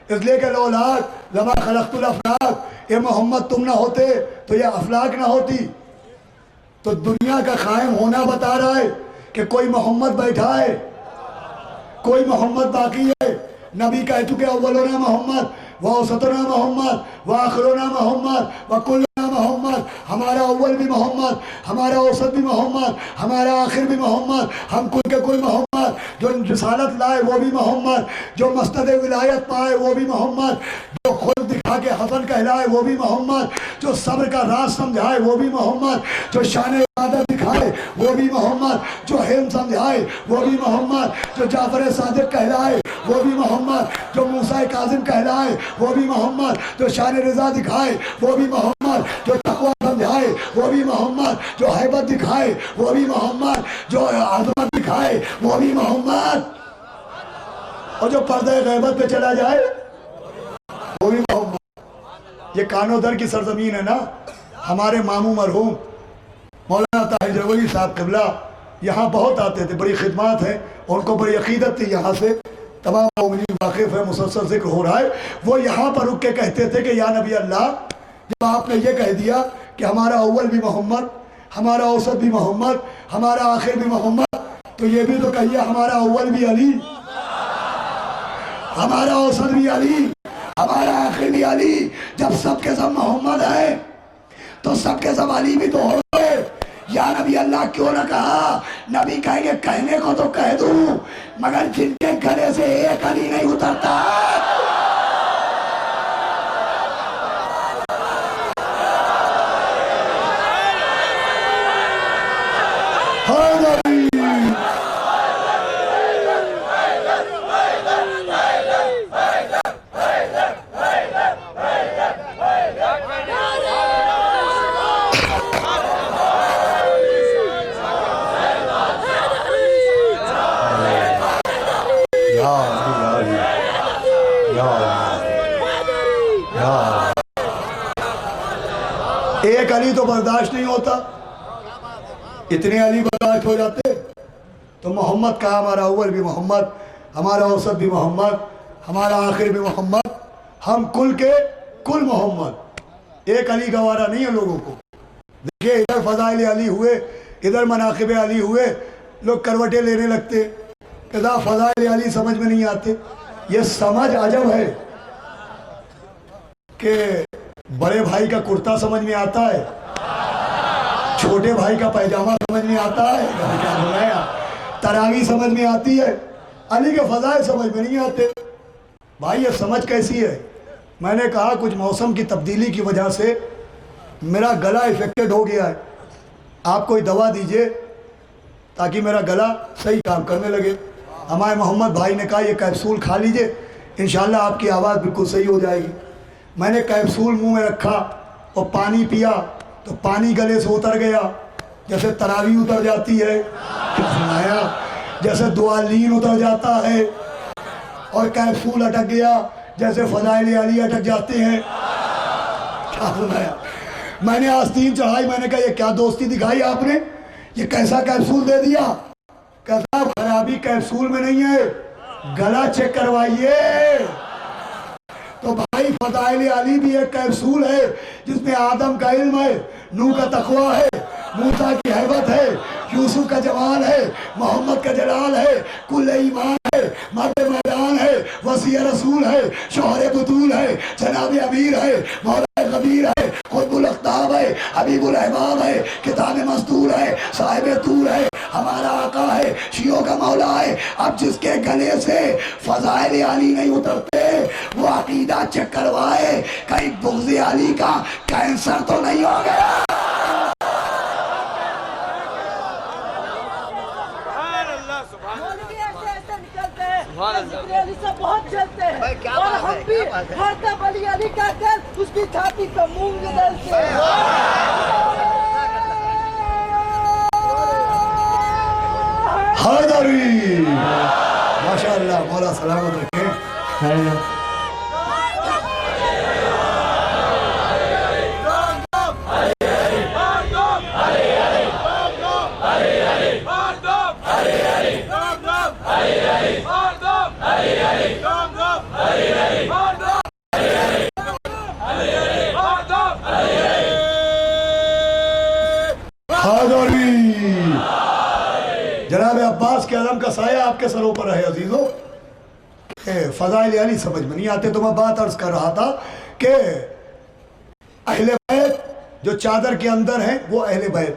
اس لیے کہ لولاک لما خلقت الافلاک، اے محمد تم نہ ہوتے تو یہ افلاک نہ ہوتی۔ تو دنیا کا قائم ہونا بتا رہا ہے کہ کوئی محمد بیٹھا ہے، کوئی محمد باقی ہے۔ نبی کہہ چکے اولنا محمد وَأَوْسَطُنَا محمد وَآخِرُنَا محمد وَكُلُّنَا محمد، ہمارا اول بھی محمد، ہمارا اوسط بھی محمد، ہمارا آخر بھی محمد، ہم کل کے کل محمد، جو رسالت لائے وہ بھی محمد، جو مسند ولایت پائے وہ بھی محمد، جو خود دکھا کے حسن کہلائے وہ بھی محمد، جو صبر کا راز سمجھائے وہ بھی محمد، جو شان عبادت دکھائے وہ بھی محمد، جو حلم سمجھائے وہ بھی محمد، جو جعفر صادق کہلائے وہ بھی محمد، جو موسیٰ کاظم کہلائے وہ بھی محمد، جو شان رضا دکھائے وہ بھی محمد، جو تقوی سمجھائے وہ بھی محمد، جو ہیبت دکھائے وہ بھی محمد، جو عظمت دکھائے وہ بھی محمد، اور جو پردہ غیبت پہ چلا جائے وہ بھی محمد۔ یہ کانودر کی سرزمین ہے نا، ہمارے ماموں مرحوم مولانا طاہر جوہری صاحب قبلہ یہاں بہت آتے تھے، بڑی خدمات ہیں، ان کو بڑی عقیدت تھی، یہاں سے تمام مومنین واقف ہے، مسلسل ذکر ہو رہا ہے۔ وہ یہاں پر رک کے کہتے تھے کہ یا نبی اللہ، جب آپ نے یہ کہہ دیا کہ ہمارا اول بھی محمد، ہمارا اوسط بھی محمد، ہمارا آخر بھی محمد، تو یہ بھی تو کہیے ہمارا اول بھی علی، ہمارا اوسط بھی علی، ہمارا آخر بھی علی۔ جب سب کے سب محمد ہیں تو سب کے سب علی بھی تو ہو گئے۔ یا نبی اللہ کیوں نہ کہا؟ نبی کہیں گے کہنے کو تو کہہ دوں، مگر جن کے گلے سے ایک علی نہیں اترتا۔ علی یا علی یا علی۔ ایک علی تو برداشت نہیں ہوتا، اتنے علی برداشت ہو جاتے تو محمد کا ہمارا اول بھی محمد، ہمارا اوسط بھی محمد، ہمارا آخر بھی محمد، ہم کل کے کل محمد۔ ایک علی گوارا نہیں ہے لوگوں کو۔ دیکھیں ادھر فضائل علی ہوئے، ادھر مناقب علی ہوئے، لوگ کروٹیں لینے لگتے کہ فضائل علی سمجھ میں نہیں آتے۔ یہ سمجھ عجب ہے کہ بڑے بھائی کا کرتا سمجھ میں آتا ہے، چھوٹے بھائی کا پیجامہ سمجھ میں آتا ہے، تراویح سمجھ میں آتی ہے، علی کے فضائل سمجھ میں نہیں آتے۔ بھائی یہ سمجھ کیسی ہے؟ میں نے کہا کچھ موسم کی تبدیلی کی وجہ سے میرا گلا افیکٹڈ ہو گیا ہے، آپ کوئی دوا دیجئے تاکہ میرا گلا صحیح کام کرنے لگے۔ ہمارے محمد بھائی نے کہا یہ کیپسول کھا لیجئے، انشاءاللہ آپ کی آواز بالکل صحیح ہو جائے گی۔ میں نے کیپسول منہ میں رکھا اور پانی پیا تو پانی گلے سے اتر گیا، جیسے تراویح اتر جاتی ہے، جیسے دعالین اتر جاتا ہے، اور کیپسول اٹک گیا جیسے فضائل علی اٹک جاتے ہیں۔ کیا سنایا؟ میں نے آستین چڑھائی، میں نے کہا یہ کیا دوستی دکھائی آپ نے، یہ کیسا کیپسول دے دیا؟ کہتا خرابی کیپسول میں نہیں ہے، گلا چیک کروائیے۔ تو بھائی فضائل علی بھی ایک کیپسول ہے جس میں آدم کا علم ہے، نوح کا تقویٰ ہے، موسیٰ کی حیبت ہے، یوسف کا جمال ہے، محمد کا جلال ہے، کل ایمان ہے، مرد میدان ہے، وسیع رسول ہے، شوہر بطول ہے، جناب امیر ہے، مولا خبیر ہے، قطب الاقطاب ہے، حبیب الاحباب ہے، کتاب مستور ہے، صاحب طور ہے، ہمارا آقا ہے، شیعوں کا مولا ہے۔ اب جس کے گلے سے فضائل علی نہیں اترتے وہ عقیدہ چیک کروائے کہیں بغض علی کا کینسر تو نہیں ہو گیا۔ مولوی ایسے ایسے نکلتے ہیں، ذکر علی سے بہت جلتے ہیں، اور ہم بھی ہر دم علی علی کہتے ہیں، اس کی چھاتی پہ مونگ ڈالتے ہیں۔ حیدری ماشاءاللہ، مولا سلامت رکھیں۔ جناب عباس کے علم کا سایہ آپ کے سروں پر ہے عزیزو۔ فضائل علی سمجھ میں نہیں آتے تو میں بات عرض کر رہا تھا کہ اہل بیت جو چادر کے اندر ہیں وہ اہل بیت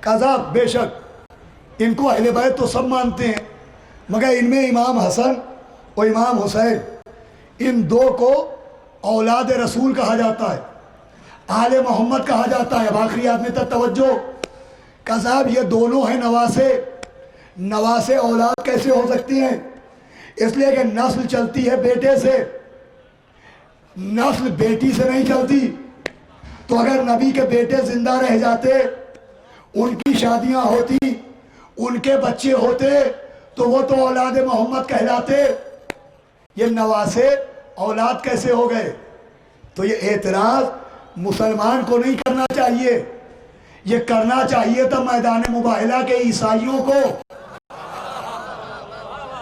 قذاب، بے شک ان کو اہل بیت تو سب مانتے ہیں، مگر ان میں امام حسن اور امام حسین ان دو کو اولاد رسول کہا جاتا ہے، آل محمد کہا جاتا ہے۔ اب آخری آدمی تک توجہ، قذاب یہ دونوں ہیں نواسے۔ نواسے اولاد کیسے ہو سکتی ہیں؟ اس لیے کہ نسل چلتی ہے بیٹے سے، نسل بیٹی سے نہیں چلتی۔ تو اگر نبی کے بیٹے زندہ رہ جاتے، ان کی شادیاں ہوتی، ان کے بچے ہوتے تو وہ تو اولاد محمد کہلاتے۔ یہ نواسے اولاد کیسے ہو گئے؟ تو یہ اعتراض مسلمان کو نہیں کرنا چاہیے، یہ کرنا چاہیے تھا میدان مباہلہ کے عیسائیوں کو۔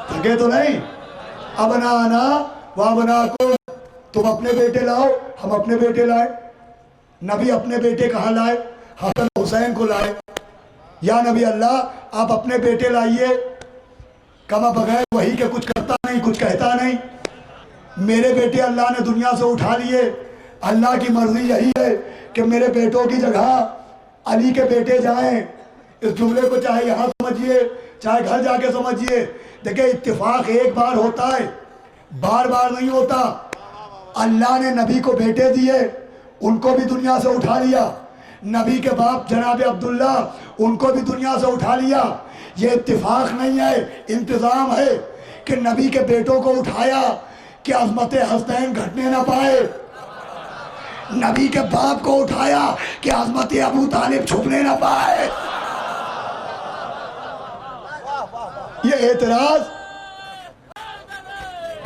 تھکے تو نہیں؟ ابنانا وابناکم، تم اپنے بیٹے لاؤ، ہم اپنے بیٹے لائے۔ نبی اپنے بیٹے کہاں لائے؟ حسن حسین کو لائے۔ یا نبی اللہ آپ اپنے بیٹے لائیے، کما بغیر وہی کہ کچھ کرتا نہیں، کچھ کہتا نہیں۔ میرے بیٹے اللہ نے دنیا سے اٹھا لیے، اللہ کی مرضی یہی ہے کہ میرے بیٹوں کی جگہ علی کے بیٹے جائیں۔ اس جملے کو چاہے یہاں سمجھیے چاہے گھر جا کے سمجھیے، دیکھیں اتفاق ایک بار ہوتا ہے، بار بار نہیں ہوتا۔ اللہ نے نبی کو بیٹے دیے، ان کو بھی دنیا سے اٹھا لیا۔ نبی کے باپ جناب عبداللہ ان کو بھی دنیا سے اٹھا لیا۔ یہ اتفاق نہیں ہے، انتظام ہے کہ نبی کے بیٹوں کو اٹھایا کہ عظمت حسنین گھٹنے نہ پائے، نبی کے باپ کو اٹھایا کہ عظمت ابو طالب چھپنے نہ پائے۔ یہ اعتراض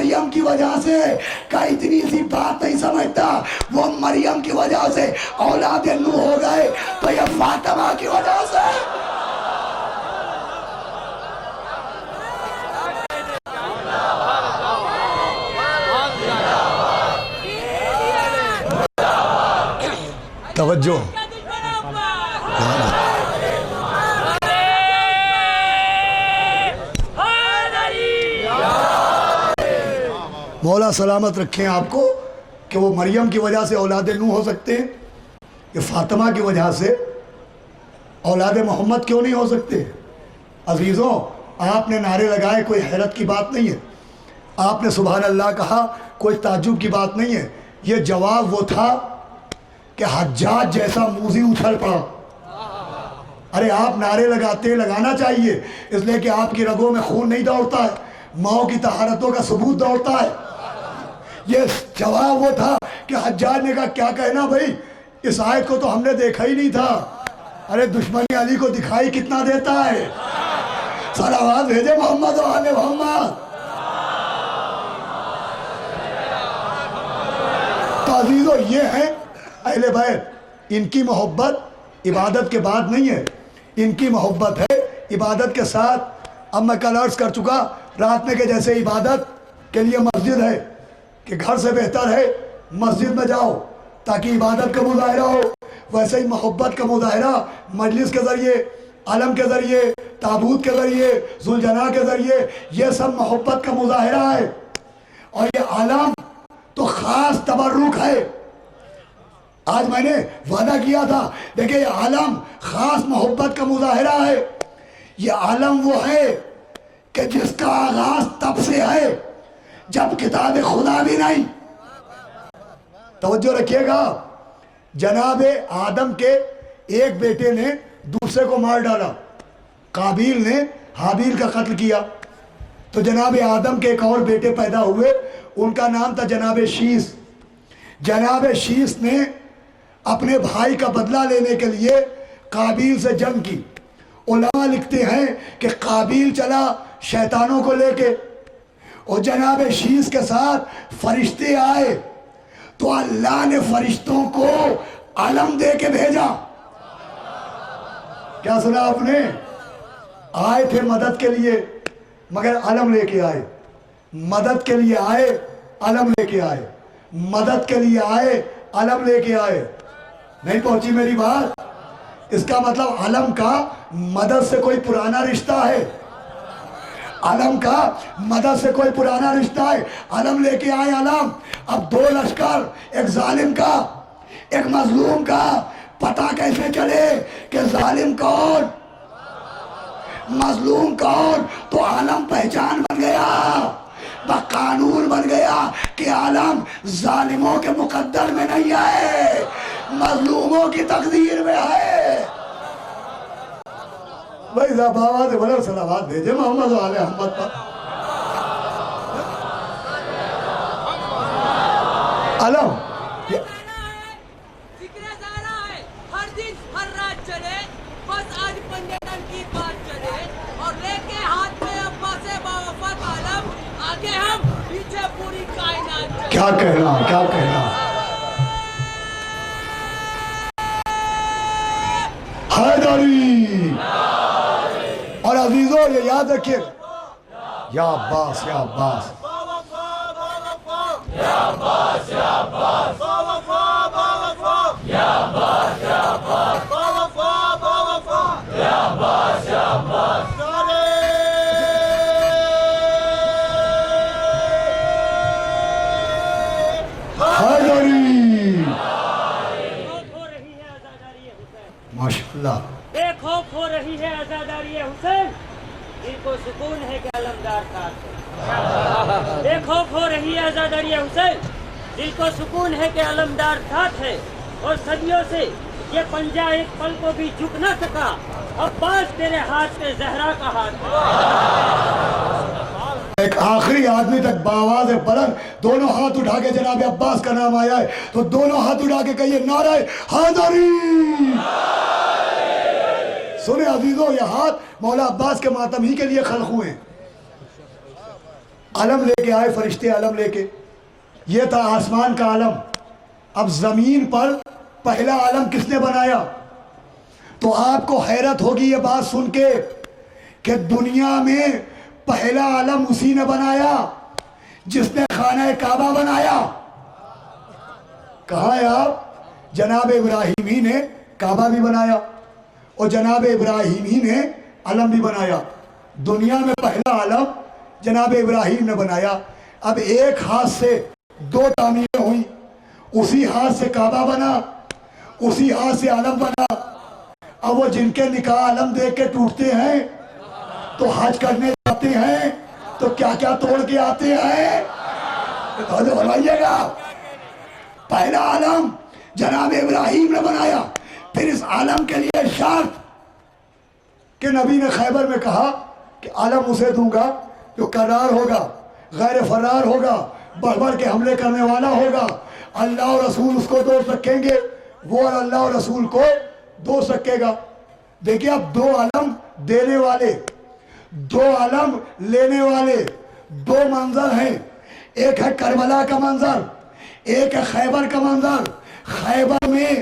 مریم کی وجہ سے کا اتنی سی بات نہیں سمجھتا، وہ مریم کی وجہ سے اولاد نوح ہو گئے تو یہ فاطمہ کی وجہ سے۔ توجہ، مولا سلامت رکھیں آپ کو کہ وہ مریم کی وجہ سے اولاد نوح ہو سکتے ہیں، یہ فاطمہ کی وجہ سے اولاد محمد کیوں نہیں ہو سکتے؟ عزیزوں، آپ نے نعرے لگائے، کوئی حیرت کی بات نہیں ہے، آپ نے سبحان اللہ کہا، کوئی تعجب کی بات نہیں ہے۔ یہ جواب وہ تھا کہ حجاج جیسا موذی اچھل پڑا۔ ارے آپ نعرے لگاتے، لگانا چاہیے، اس لیے کہ آپ کی رگوں میں خون نہیں دوڑتا ہے، ماؤں کی طہارتوں کا ثبوت دوڑتا ہے۔ یہ جواب وہ تھا کہ حجاج نے کہا کیا کہنا بھائی، اس آیت کو تو ہم نے دیکھا ہی نہیں تھا۔ ارے دشمنی علی کو دکھائی کتنا دیتا ہے۔ صلوات بھیجے محمد و آل محمد۔ تو عزیزو، یہ ہیں اہل بیت، ان کی محبت عبادت کے بعد نہیں ہے، ان کی محبت ہے عبادت کے ساتھ۔ اب میں کل عرض کر چکا رات میں کہ جیسے عبادت کے لیے مسجد ہے کہ گھر سے بہتر ہے مسجد میں جاؤ تاکہ عبادت کا مظاہرہ ہو، ویسے ہی محبت کا مظاہرہ مجلس کے ذریعے، علم کے ذریعے، تابوت کے ذریعے، ذوالجناح کے ذریعے، یہ سب محبت کا مظاہرہ ہے۔ اور یہ علم تو خاص تبرک ہے۔ آج میں نے وعدہ کیا تھا، دیکھیں یہ علم خاص محبت کا مظاہرہ ہے۔ یہ علم وہ ہے کہ جس کا آغاز تب سے ہے جب کتاب خدا بھی نہیں۔ توجہ رکھیے گا، جناب آدم کے ایک بیٹے نے دوسرے کو مار ڈالا، قابیل نے حابیل کا قتل کیا، تو جناب آدم کے ایک اور بیٹے پیدا ہوئے، ان کا نام تھا جناب شیس۔ جناب شیس نے اپنے بھائی کا بدلہ لینے کے لیے قابیل سے جنگ کی۔ علماء لکھتے ہیں کہ قابیل چلا شیطانوں کو لے کے، اور جناب شیس کے ساتھ فرشتے آئے، تو اللہ نے فرشتوں کو علم دے کے بھیجا۔ کیا سنا آپ نے؟ آئے تھے مدد کے لیے مگر علم لے کے آئے، مدد کے لیے آئے علم لے کے آئے، مدد کے لیے آئے علم لے کے آئے۔ نہیں پہنچی میری بات؟ اس کا مطلب علم کا مدد سے کوئی پرانا رشتہ ہے، علم کا مدد سے کوئی پرانا رشتہ ہے۔ علم لے کے آئے علم۔ اب دو لشکر، ایک ظالم کا ایک مظلوم کا، پتہ کیسے چلے کہ ظالم کون مظلوم کون؟ تو علم پہچان بن گیا، قانون بن گیا کہ عالم ظالموں کے مقدر میں نہیں ہے، مظلوموں کی تقدیر میں ہے۔ بھائی صاحب آواز بلر صلوات بھیجے محمد و آل محمد پر۔ علم ذکر زارا ہے، ہر دن ہر رات چلے، بس آج پنجتن کی بات چلے، اور لے کے ہاتھ میں عباس باوفات عالم، آگے ہم پیچھے پوری کائنات چلے۔ کیا کہنا، کیا کہنا۔ حیدری۔ اور عزیزوں یہ یاد رکھیے، یا عباس یا عباس، ماشاءاللہ۔ بے خوف ہو رہی ہے عزاداری حسین، دل کو سکون ہے کہ علمدار ساتھ ہے۔ بے خوف ہو رہی ہے عزاداری حسین، دل کو سکون ہے کہ علمدار ساتھ ہے، اور صدیوں سے یہ پنجہ ایک پل کو بھی جھک نہ سکا، عباس تیرے ہاتھ سے زہرا کا ہاتھ ہے۔ ایک آخری آدمی تک باواز بلند دونوں ہاتھ اٹھا کے جناب عباس کا نام آیا ہے، تو دونوں ہاتھ اٹھا کے کہیے نعرہ حیدری۔ سنیں عزیزوں، یہ ہاتھ مولا عباس کے ماتم ہی کے لیے خلق ہوئے ہیں۔ علم لے کے آئے فرشتے، علم لے کے. یہ تھا آسمان کا علم. اب زمین پر پہلا علم کس نے بنایا؟ تو آپ کو حیرت ہوگی یہ بات سن کے کہ دنیا میں پہلا علم اسی نے بنایا جس نے خانہ کعبہ بنایا. کہاں ہے آپ؟ جناب ابراہیم ہی نے کعبہ بھی بنایا اور جناب ابراہیم ہی نے علم بھی بنایا. دنیا میں پہلا علم جناب ابراہیم نے بنایا. اب ایک ہاتھ سے دو تعمیریں ہوئی، اسی ہاتھ سے کعبہ بنا، اسی ہاتھ سے علم بنا. اب وہ جن کے نکاح علم دیکھ کے ٹوٹتے ہیں تو حج کرنے جاتے ہیں تو کیا کیا توڑ کے آتے ہیں، بنائیے گا. پہلا علم جناب ابراہیم نے بنایا. پھر اس علم کے لیے شرط کہ نبی نے خیبر میں کہا کہ علم اسے دوں گا جو کرار ہوگا، غیر فرار ہوگا، بڑھ بڑھ کے حملے کرنے والا ہوگا. اللہ اور رسول اس کو دوست رکھیں گے، وہ اللہ اور رسول کو دوست رکھے گا. دیکھیں اب دو علم دینے والے، دو علم لینے والے، دو منظر ہیں. ایک ہے کربلا کا منظر، ایک ہے خیبر کا منظر. خیبر میں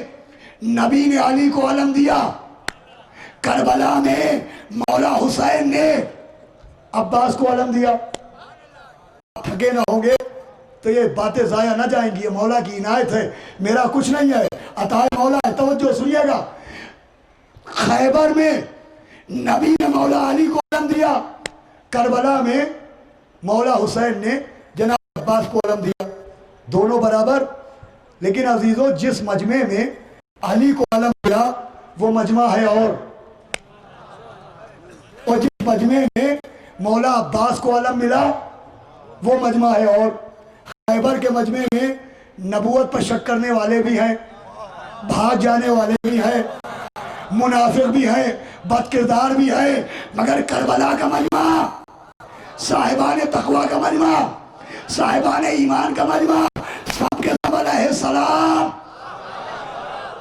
نبی نے علی کو علم دیا، کربلا میں مولا حسین نے عباس کو علم دیا. تھکے نہ ہوں گے تو یہ باتیں ضائع نہ جائیں گی، یہ مولا کی عنایت ہے، میرا کچھ نہیں ہے، عطا مولا ہے. توجہ سنیے گا. خیبر میں نبی نے مولا علی کو علم دیا، کربلا میں مولا حسین نے جناب عباس کو علم دیا. دونوں برابر. لیکن عزیزو جس مجمع میں علی کو علم دیا وہ مجمع ہے اور جس مجمع میں مولا عباس کو علم ملا وہ مجمع ہے اور. خیبر کے مجمع میں نبوت پر شک کرنے والے بھی ہیں، بھاگ جانے والے بھی ہیں، منافق بھی ہیں، بد کردار بھی ہیں. مگر کربلا کا مجمع، صاحبان تقوی کا مجمع، صاحبان ایمان کا مجمع، سب کے سب علیہ السلام.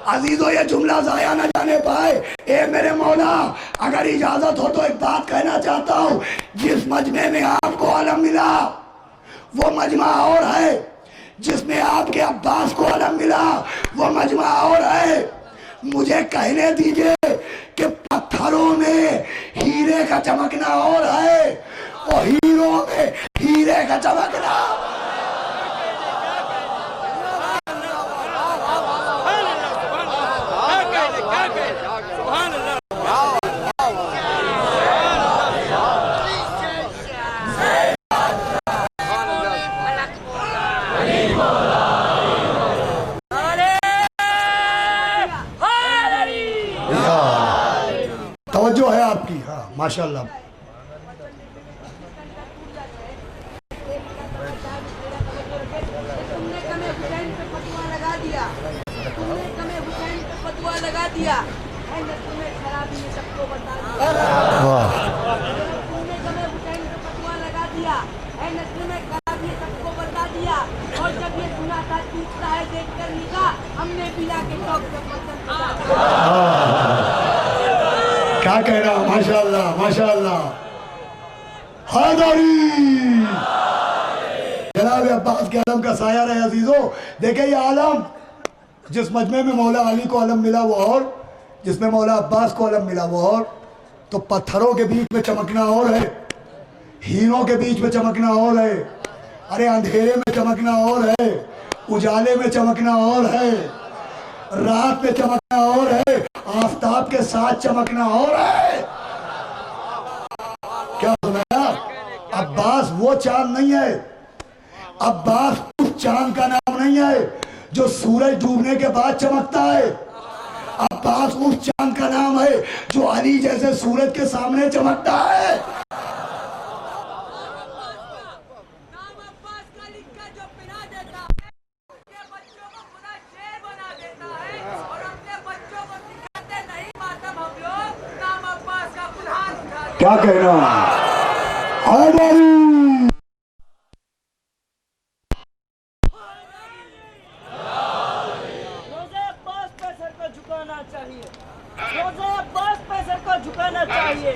عزیزو یہ جملہ ضائع نہ جانے پائے. اے میرے مولا اگر اجازت ہو تو ایک بات کہنا چاہتا ہوں. جس مجمع میں آپ کو علم ملا وہ مجمع اور ہے، جس میں آپ کے عباس کو علم ملا وہ مجمع اور ہے. مجھے کہنے دیجئے کہ پتھروں میں ہیرے کا چمکنا اور ہے اور ہیروں میں ہیرے کا چمکنا. توجہ ہے آپ کی. ہاں ماشاءاللہ. اور جب یہ سنا تھا ٹوٹتا ہے دیکھ کر نکا ہم نے پلا کے کیا کہہ رہا. ماشاءاللہ ماشاءاللہ. حیدری جناب عباس کے علم کا سایہ رہے. عزیزو دیکھیں یہ علم جس مجمع میں مولا علی کو علم ملا وہ اور، جس میں مولا عباس کو علم ملا وہ اور. تو پتھروں کے بیچ میں چمکنا اور ہے، ہیروں کے بیچ میں چمکنا اور ہے، ارے اندھیرے میں چمکنا اور ہے، اجالے میں چمکنا اور ہے، رات میں چمکنا اور ہے، آفتاب کے ساتھ چمکنا اور ہے. کیا سنایا؟ عباس وہ چاند نہیں ہے، عباس اس چاند کا نام نہیں ہے جو سورج ڈوبنے کے بعد چمکتا ہے. عباس اس چاند کا نام ہے جو علی جیسے سورج کے سامنے چمکتا ہے. کیا کہنا حیدری. روزہ عباس پہ سر کو جھکانا چاہیے، روزہ عباس پہ سر کو جھکانا چاہیے.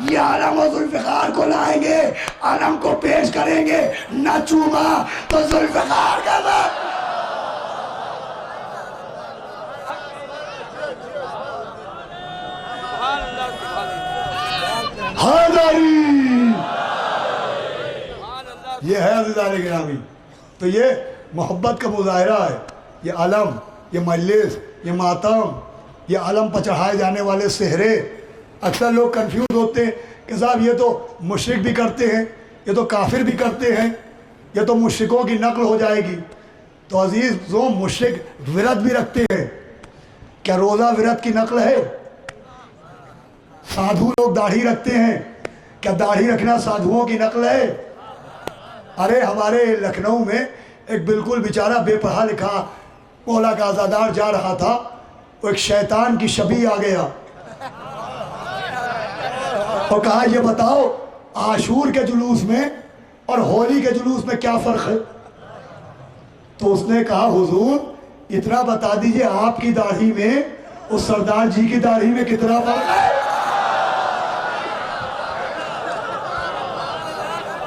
یہ عالم و ذوالفقار کو لائیں گے, عالم کو پیش کریں گے, نہ چوما تو ذوالفقار کا ذات. حیدری یہ ہے عزیزان گرامی. تو یہ محبت کا مظاہرہ ہے. یہ علم, یہ مجلس, یہ ماتم, یہ علم پر چڑھائے جانے والے سہرے. اکثر لوگ کنفیوز ہوتے ہیں کہ صاحب یہ تو مشرک بھی کرتے ہیں, یہ تو کافر بھی کرتے ہیں, یہ تو مشرکوں کی نقل ہو جائے گی. تو عزیزوں, مشرک ورد بھی رکھتے ہیں. کیا روزہ ورد کی نقل ہے؟ سادھو لوگ داڑھی رکھتے ہیں, کیا داڑھی رکھنا سادھوؤں کی نقل ہے؟ ارے ہمارے لکھنؤ میں ایک بالکل بیچارہ بے پڑھا لکھا مولا کا عزادار جا رہا تھا, وہ ایک شیطان کی شبیہ آ گیا اور کہا یہ بتاؤ عاشور کے جلوس میں اور ہولی کے جلوس میں کیا فرق ہے؟ تو اس نے کہا حضور اتنا بتا دیجئے آپ کی داڑھی میں اس سردار جی کی داڑھی میں کتنا فرق ہے؟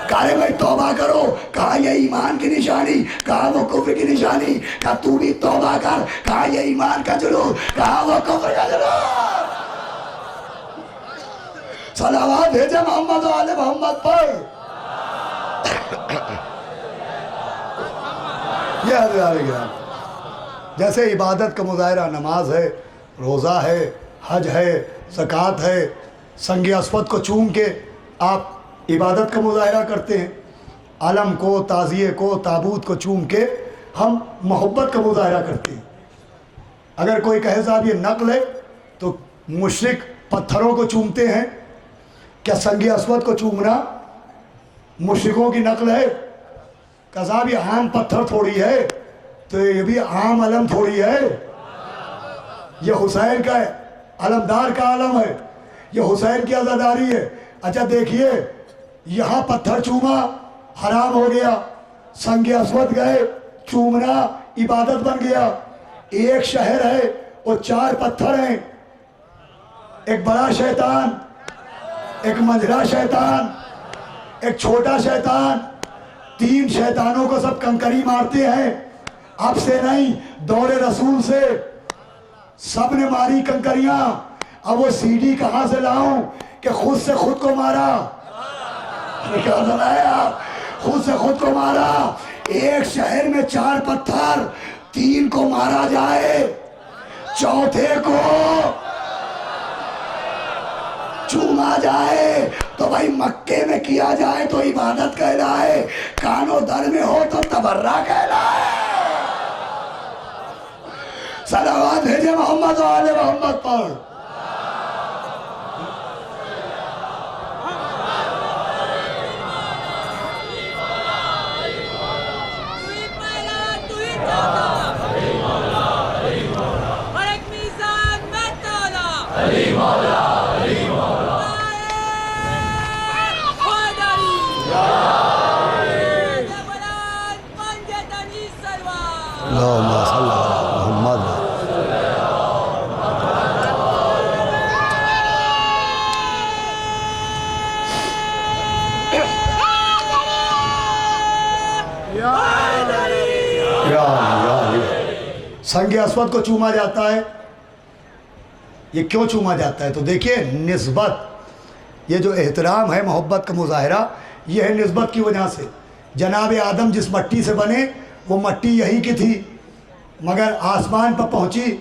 کہا بھائی توبہ کرو. کہا یہ ایمان کی نشانی, کہا وہ کفر کی نشانی. کہا تو بھی توبہ کر. کہا یہ ایمان کا جلوس, کہا وہ کفر کا جلوس. صلوات بھیجے محمد و آل محمد پر. یہ حضرات گرامی, جیسے عبادت کا مظاہرہ نماز ہے, روزہ ہے, حج ہے, زکوٰۃ ہے, سنگ اسود کو چوم کے آپ عبادت کا مظاہرہ کرتے ہیں. علم کو, تعزیے کو, تابوت کو چوم کے ہم محبت کا مظاہرہ کرتے ہیں. اگر کوئی کہے صاحب یہ نقل ہے تو مشرک پتھروں کو چومتے ہیں, کیا سنگ اسود کو چومنا مشرکوں کی نقل ہے؟ کہ صاحب یہ عام پتھر تھوڑی ہے, تو یہ بھی عام علم تھوڑی ہے. یہ حسین کا ہے, علمدار کا علم ہے, یہ حسین کی عزاداری ہے. اچھا دیکھیے, یہاں پتھر چوما حرام ہو گیا, سنگ اسود گئے چومنا عبادت بن گیا. ایک شہر ہے اور 4 پتھر ہیں, ایک بڑا شیطان, ایک منجھلا شیطان, ایک چھوٹا شیطان. 3 شیطانوں کو سب کنکری مارتے ہیں. اب سے نہیں, دور رسول سے سب نے ماری کنکریاں. اب وہ سی ڈی کہاں سے لاؤں کہ خود سے خود کو مارا؟ خود سے خود کو مارا. ایک شہر میں 4 پتھر, 3 کو مارا جائے, چوتھے کو چوما جائے تو بھائی مکے میں کیا جائے تو عبادت کہلائے, کانو در میں ہو تو تبرہ کہلائے. صلوات بھیجے محمد و آل محمد پر. اللہم صلی علی محمد. سنگ اسود کو چوما جاتا ہے. یہ کیوں چوما جاتا ہے؟ تو دیکھیے نسبت, یہ جو احترام ہے محبت کا مظاہرہ, یہ ہے نسبت کی وجہ سے. جناب آدم جس مٹی سے بنے وہ مٹی یہی کی تھی, مگر آسمان پر پہنچی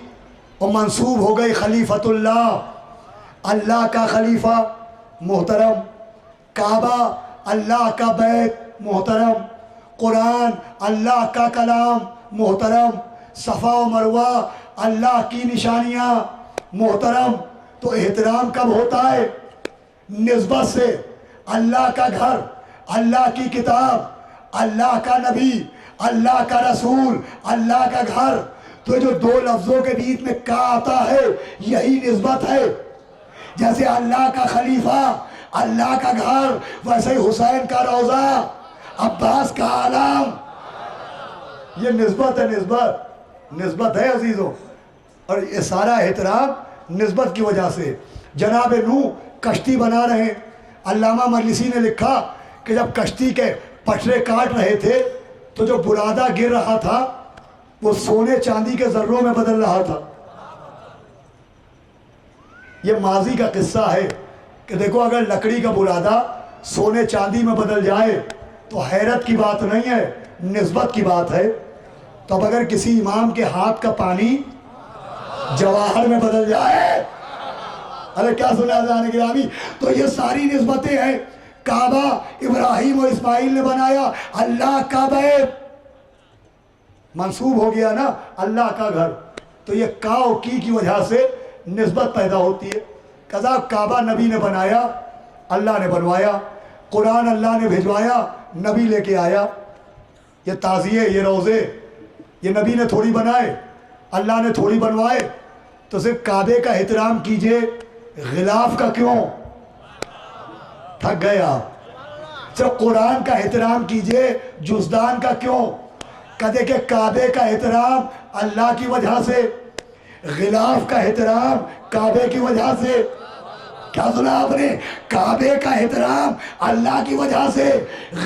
وہ منسوب ہو گئی خلیفۃ اللہ, اللہ کا خلیفہ محترم, کعبہ اللہ کا بیت محترم, قرآن اللہ کا کلام محترم, صفا و مروہ اللہ کی نشانیاں محترم. تو احترام کب ہوتا ہے؟ نسبت سے. اللہ کا گھر, اللہ کی کتاب, اللہ کا نبی, اللہ کا رسول, اللہ کا گھر. تو جو 2 لفظوں کے بیچ میں کا آتا ہے یہی نسبت ہے. جیسے اللہ کا خلیفہ, اللہ کا گھر, ویسے ہی حسین کا روضہ, عباس کا عالم. یہ نسبت ہے, نسبت ہے عزیزوں. اور یہ سارا احترام نسبت کی وجہ سے. جناب نوح کشتی بنا رہے ہیں. علامہ مجلسی نے لکھا کہ جب کشتی کے پٹرے کاٹ رہے تھے تو جو برادہ گر رہا تھا وہ سونے چاندی کے ذروں میں بدل رہا تھا. یہ ماضی کا قصہ ہے کہ دیکھو اگر لکڑی کا برادہ سونے چاندی میں بدل جائے تو حیرت کی بات نہیں ہے، نسبت کی بات ہے. تو اب اگر کسی امام کے ہاتھ کا پانی جواہر میں بدل جائے، ارے کیا سنا جانے گرامی، تو یہ ساری نسبتیں ہیں. کعبہ ابراہیم و اسماعیل نے بنایا، اللہ کا بیت منسوب ہو گیا نا اللہ کا گھر، تو یہ کا و کی وجہ سے نسبت پیدا ہوتی ہے. قضا کعبہ نبی نے بنایا، اللہ نے بنوایا. قرآن اللہ نے بھیجوایا، نبی لے کے آیا. یہ تعزیے، یہ روزے، یہ نبی نے تھوڑی بنائے، اللہ نے تھوڑی بنوائے. تو صرف کعبے کا احترام کیجئے، غلاف کا کیوں؟ تھک گئے آپ. صرف قرآن کا احترام کیجئے، جزدان کا کیوں؟ کہتے کہ کعبے کا احترام اللہ کی وجہ سے، غلاف کا احترام کعبے کی وجہ سے. کیا سنا آپ نے؟ کعبے کا احترام اللہ کی وجہ سے،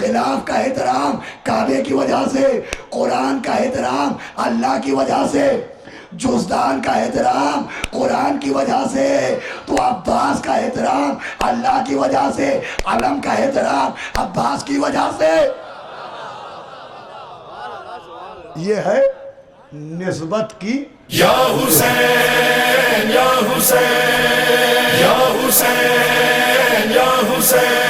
غلاف کا احترام کعبے کی وجہ سے، قرآن کا احترام اللہ کی وجہ سے، جزدان کا احترام قرآن کی وجہ سے، تو عباس کا احترام اللہ کی وجہ سے، علم کا احترام عباس کی وجہ سے. یہ ہے نسبت کی. یا حسین یا حسین یا حسین یا حسین